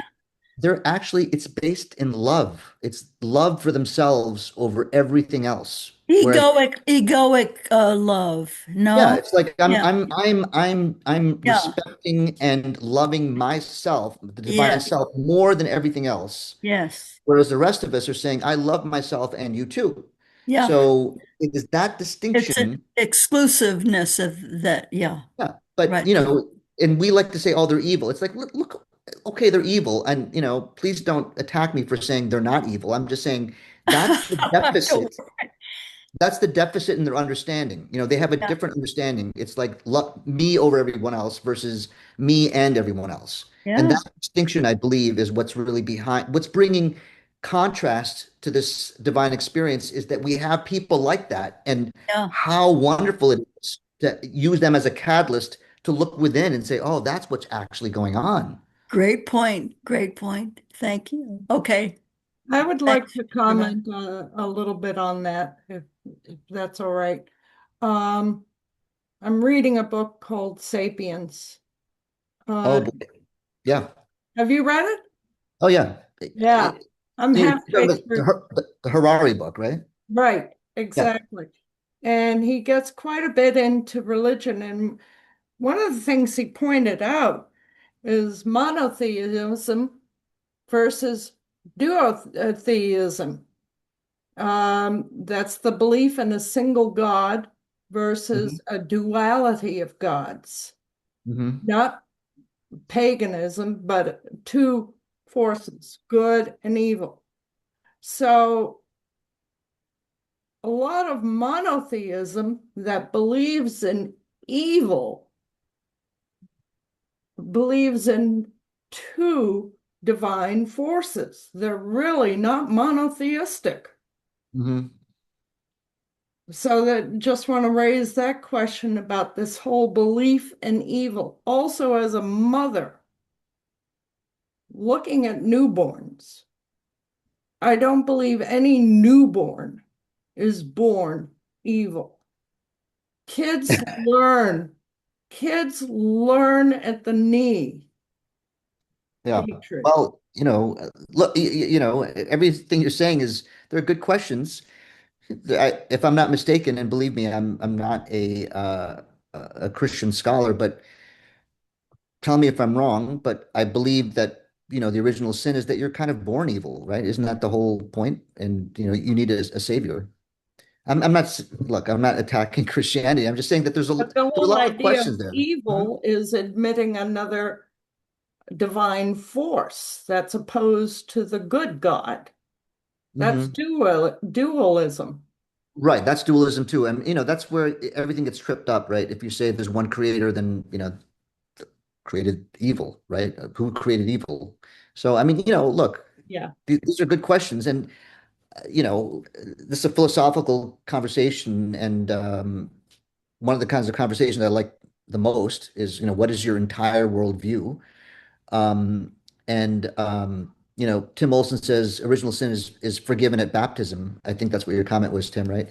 It's based in love. It's love for themselves over everything else. Whereas, Egoic love. yeah, No? it's like I'm Yeah. I'm I'm I'm I'm Yeah. respecting and loving myself, the divine Yeah. self, more than everything else. Yes. Whereas the rest of us are saying, I love myself and you too. Yeah. So it is that It's an distinction. exclusiveness of that. Yeah. Yeah. But, Right. and we like to say, oh, they're evil. It's like, look, okay, they're evil. And, please don't attack me for saying they're not evil. I'm just saying that's the Don't- deficit. That's the deficit in their understanding. They have a Yeah. different understanding. It's like me over everyone else versus me and everyone else. And Yeah. that distinction, I believe, is what's really behind, what's bringing contrast to this divine experience, is that we have people like that, and Yeah. how wonderful it is to use them as a catalyst to look within and say, oh, that's what's actually going on. Great point. Great point. Thank you. Okay. I would like Thanks to for that. comment a little bit on that, if that's all right. Um, I'm reading a book called Sapiens. Oh Uh, boy. Yeah. have you read it? Oh yeah. Yeah, I'm You're halfway talking about through. the Harari book, right? Right, Yeah. exactly. And he gets quite a bit into religion. And one of the things he pointed out is monotheism versus duotheism. That's the belief in a single God Hmm. versus a duality of gods, Hmm. not paganism, but two forces, good and evil. So a lot of monotheism that believes in evil believes in two divine forces. They're really not monotheistic. Hmm. So that just want to raise that question about this whole belief in evil. Also, as a mother, looking at newborns, I don't believe any newborn is born evil. Kids learn, kids learn at the knee Yeah. hatred. Well, look, everything you're saying is they're good questions. If I'm not mistaken, and believe me, I'm not a Christian scholar, but tell me if I'm wrong, but I believe that, the original sin is that you're kind of born evil, right? Isn't that the whole point? And, you need a savior. I'm not, look, I'm not attacking Christianity. I'm just saying that But the there's a whole lot of idea questions of there. Mhm. evil is admitting another divine force that's opposed to the good God. That's Mhm. dualism. Right, that's dualism too. And, that's where everything gets tripped up, right? If you say there's one creator, then, created evil, right? Who created evil? So, I mean, look, Yeah. these are good questions. And, this is a philosophical conversation. And one of the kinds of conversations I like the most is, what is your entire worldview? Um, and Tim Olson says original sin is forgiven at baptism. I think that's what your comment was, Tim, right?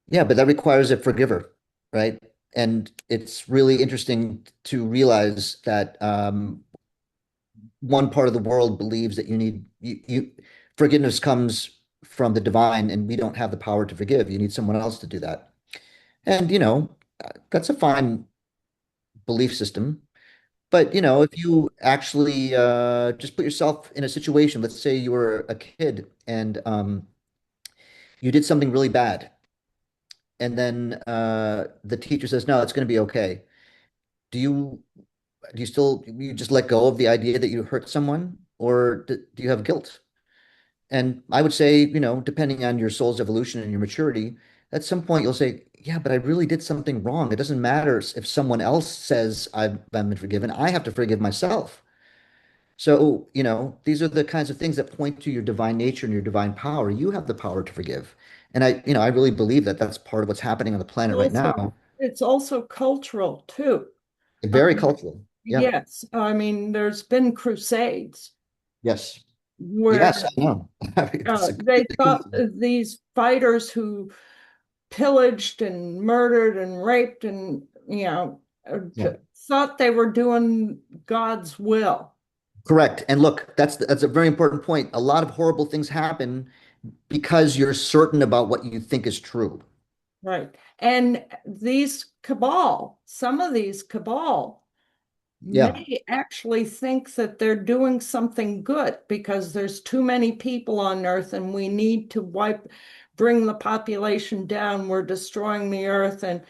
Yeah, but that requires a forgiver, right? And it's really interesting to realize that one part of the world believes that forgiveness comes from the divine, and we don't have the power to forgive. You need someone else to do that. And that's a fine belief system. But if you actually just put yourself in a situation, let's say you were a kid and you did something really bad, and then the teacher says, "No, it's going to be okay." Do you you just let go of the idea that you hurt someone, or do you have guilt? And I would say, depending on your soul's evolution and your maturity, at some point you'll say, "Yeah, but I really did something wrong. It doesn't matter if someone else says I've been forgiven. I have to forgive myself." So, these are the kinds of things that point to your divine nature and your divine power. You have the power to forgive. And I really believe that that's part of what's happening on the planet right Also, now. it's also cultural too. Very Um, cultural. Yeah. yes, I mean, there's been crusades Yes. Yes, where I know. It's a they completely thought cool. these fighters who pillaged and murdered and raped and, Yeah. thought they were doing God's will. Correct. And look, that's a very important point. A lot of horrible things happen because you're certain about what you think is true. Right. And some of these cabal Yeah. may actually think that they're doing something good because there's too many people on Earth and we need to bring the population down. We're destroying the Earth and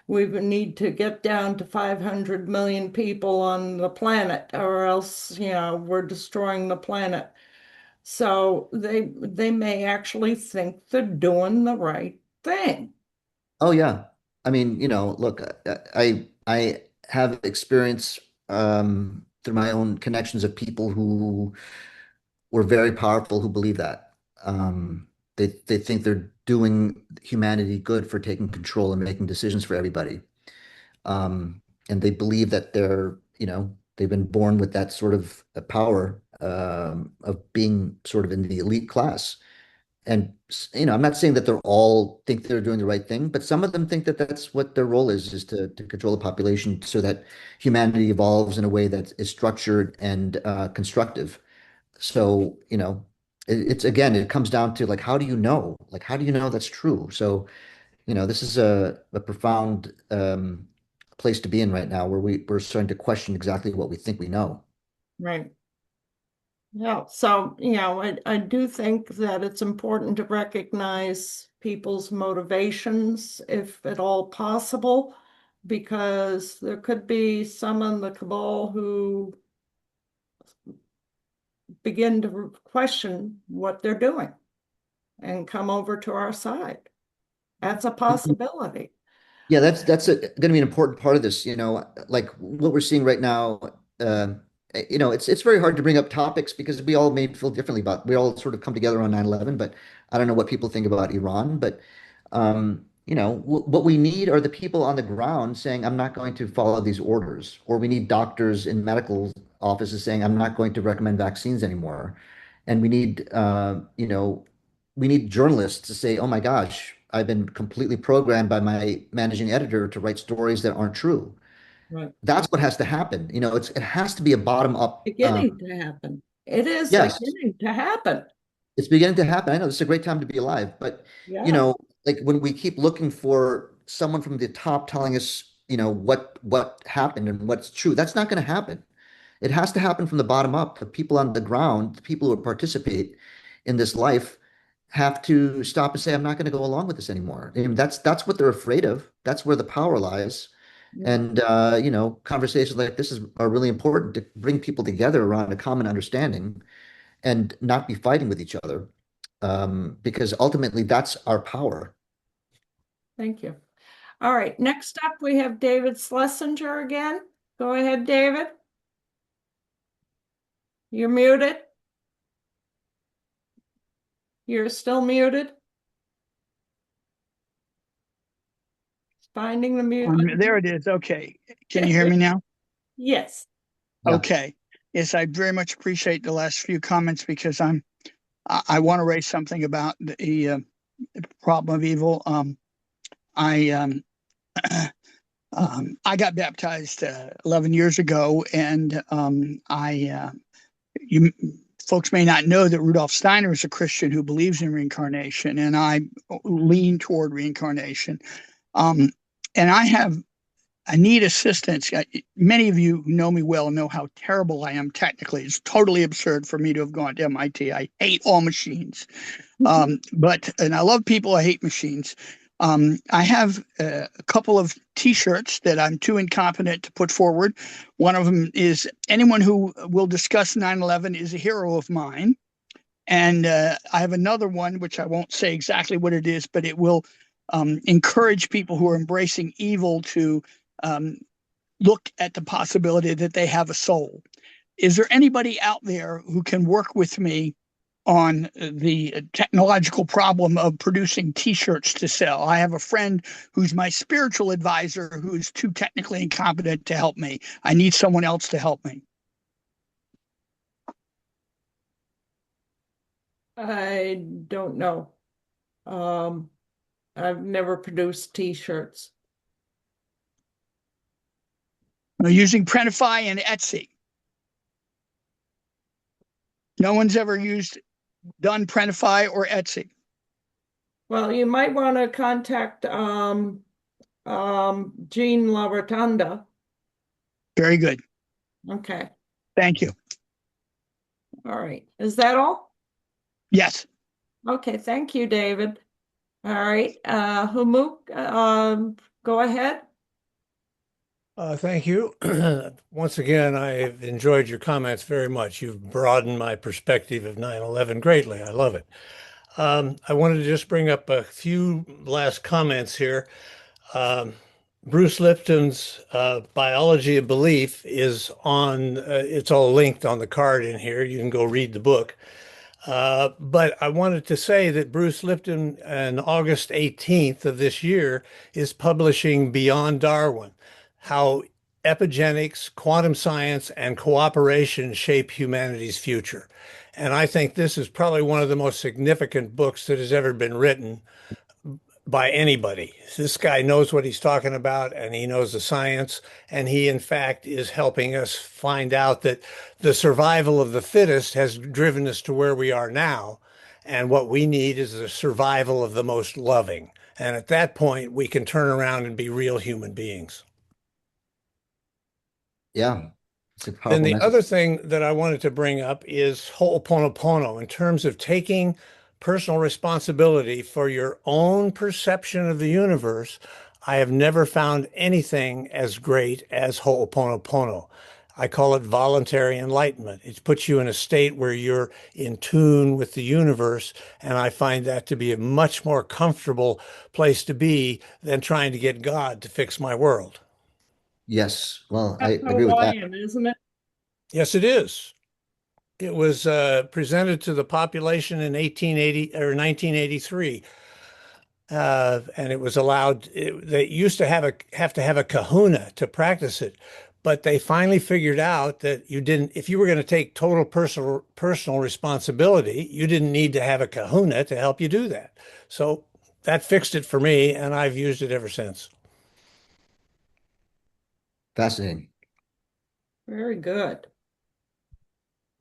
we need to get down to 500 million people on the planet or else, we're destroying the planet. So they may actually think they're doing the right thing. Oh yeah. I mean, look, I have experience through my own connections of people who were very powerful who believe that. They think they're doing humanity good for taking control and making decisions for everybody. and they believe that they've been born with that sort of power of being sort of in the elite class. And I'm not saying that they're all think they're doing the right thing, but some of them think that that's what their role is to control the population so that humanity evolves in a way that is structured and constructive. So, it's again, it comes down to like, how do you know? Like, how do you know that's true? So, this is a profound place to be in right now where we're starting to question exactly what we think we know. Right. Yeah. So, I do think that it's important to recognize people's motivations, if at all possible, because there could be some in the cabal who begin to question what they're doing and come over to our side. That's a possibility. Yeah, that's going to be an important part of this, like what we're seeing right now. It's very hard to bring up topics because we all may feel differently we all sort of come together on 9/11, but I don't know what people think about Iran, but what we need are the people on the ground saying, I'm not going to follow these orders, or we need doctors in medical offices saying, I'm not going to recommend vaccines anymore. And we need journalists to say, oh my gosh, I've been completely programmed by my managing editor to write stories that aren't true. Right. That's what has to happen. It has to be a bottom up. Beginning to happen. It is Yes, beginning to happen. it's beginning to happen. I know it's a great time to be alive, but Yeah. like when we keep looking for someone from the top telling us, what happened and what's true, that's not going to happen. It has to happen from the bottom up. The people on the ground, the people who participate in this life have to stop and say, I'm not going to go along with this anymore. I mean, that's what they're afraid of. That's where the power lies. Yeah. And conversations like this are really important to bring people together around a common understanding and not be fighting with each other. Because ultimately that's our power. Thank you. All right. Next up, we have David Schlesinger again. Go ahead, David. You're muted. You're still muted. Finding the mute. There it is. Okay. Can you hear me now? Yes. Yeah. Okay. Yes, I very much appreciate the last few comments because I want to raise something about the problem of evil. I I got baptized 11 years ago, and you folks may not know that Rudolf Steiner is a Christian who believes in reincarnation, and I lean toward reincarnation. And I need assistance. Many of you who know me well know how terrible I am technically. It's totally absurd for me to have gone to MIT. I hate all machines. And I love people. I hate machines. I have a couple of T-shirts that I'm too incompetent to put forward. One of them is anyone who will discuss 9/11 is a hero of mine. And I have another one, which I won't say exactly what it is, but it will encourage people who are embracing evil to look at the possibility that they have a soul. Is there anybody out there who can work with me on the technological problem of producing T-shirts to sell? I have a friend who's my spiritual advisor who's too technically incompetent to help me. I need someone else to help me. I don't know. I've never produced T-shirts. Using Printify and Etsy. No one's ever done Printify or Etsy. Well, you might want to contact Jean La Rotunda. Very good. Okay. Thank you. All right. Is that all? Yes. Okay. Thank you, David. All right. Humuk, go ahead. Thank you. Once again, I've enjoyed your comments very much. You've broadened my perspective of 9/11 greatly. I love it. I wanted to just bring up a few last comments here. Bruce Lipton's Biology of Belief is on, it's all linked on the card in here. You can go read the book. But I wanted to say that Bruce Lipton on August 18th of this year is publishing Beyond Darwin, how Epigenetics, quantum science, and cooperation shape humanity's future. And I think this is probably one of the most significant books that has ever been written by anybody. This guy knows what he's talking about and he knows the science. And he, in fact, is helping us find out that the survival of the fittest has driven us to where we are now. And what we need is the survival of the most loving. And at that point, we can turn around and be real human beings. Yeah, it's a Then powerful the message. other thing that I wanted to bring up is Ho'oponopono in terms of taking personal responsibility for your own perception of the universe. I have never found anything as great as Ho'oponopono. I call it voluntary enlightenment. It puts you in a state where you're in tune with the universe, and I find that to be a much more comfortable place to be than trying to get God to fix my world. Yes, well, I That's agree with that. Hawaiian, isn't it? Yes, it is. It was presented to the population in 1880 or 1983, and it was allowed. They used to have to have a kahuna to practice it, but they finally figured out that you didn't. If you were going to take total personal responsibility, you didn't need to have a kahuna to help you do that. So that fixed it for me, and I've used it ever since. Fascinating. Very good.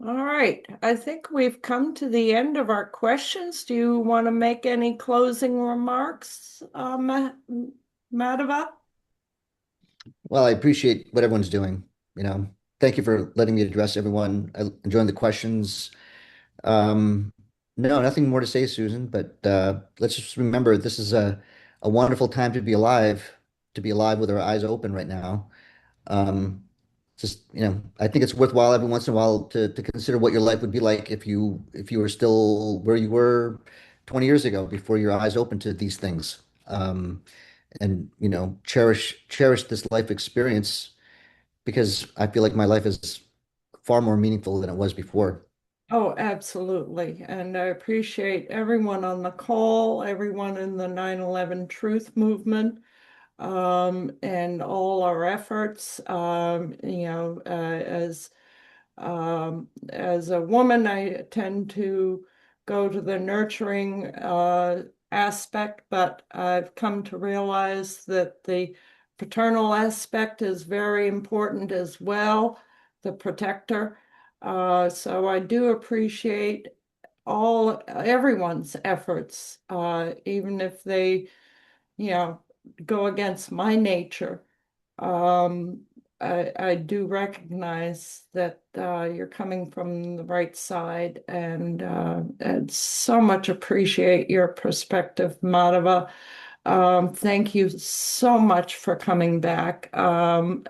All right. I think we've come to the end of our questions. Do you want to make any closing remarks, Madhava? Well, I appreciate what everyone's doing. You know, thank you for letting me address everyone. I enjoyed the questions. Um, no, nothing more to say, Susan, but let's just remember this is a wonderful time to be alive with our eyes open right now. Um, just, I think it's worthwhile every once in a while to consider what your life would be like if you were still where you were 20 years ago before your eyes opened to these things. And cherish this life experience because I feel like my life is far more meaningful than it was before. Oh, absolutely. And I appreciate everyone on the call, everyone in the 9/11 Truth Movement, and all our efforts. As a woman, I tend to go to the nurturing aspect, but I've come to realize that the paternal aspect is very important as well, the protector. So I do appreciate everyone's efforts, even if they, you know, go against my nature. Um, I do recognize that you're coming from the right side, and so much appreciate your perspective, Madhava. Thank you so much for coming back. I'm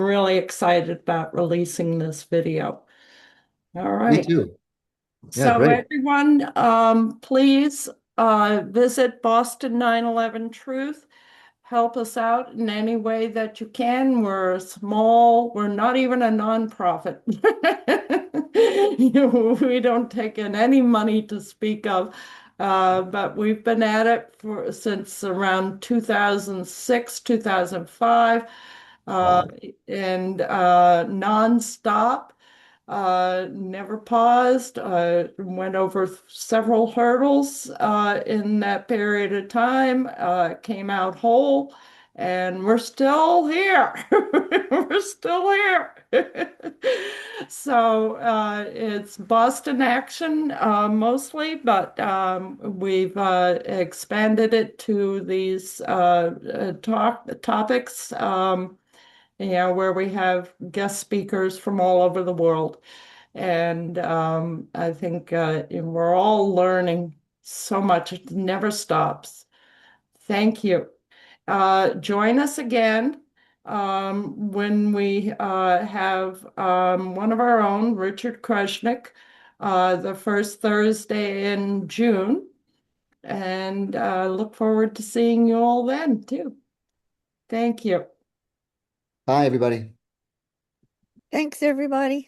really excited about releasing this video. All Me right. too. Yeah, So great. everyone, please visit Boston 9/11 Truth. Help us out in any way that you can. We're not even a nonprofit. We don't take in any money to speak of, but we've been at it since around 2006, 2005, uh, Wow. and nonstop. Never paused, went over several hurdles in that period of time, came out whole, and we're still here. We're still here. So it's Boston Action mostly, but we've expanded it to these topics. Where we have guest speakers from all over the world. And I think we're all learning so much. It never stops. Thank you. Join us again when we have one of our own, Richard Krushnick, the first Thursday in June. And look forward to seeing you all then, too. Thank you. Bye, everybody. Thanks, everybody.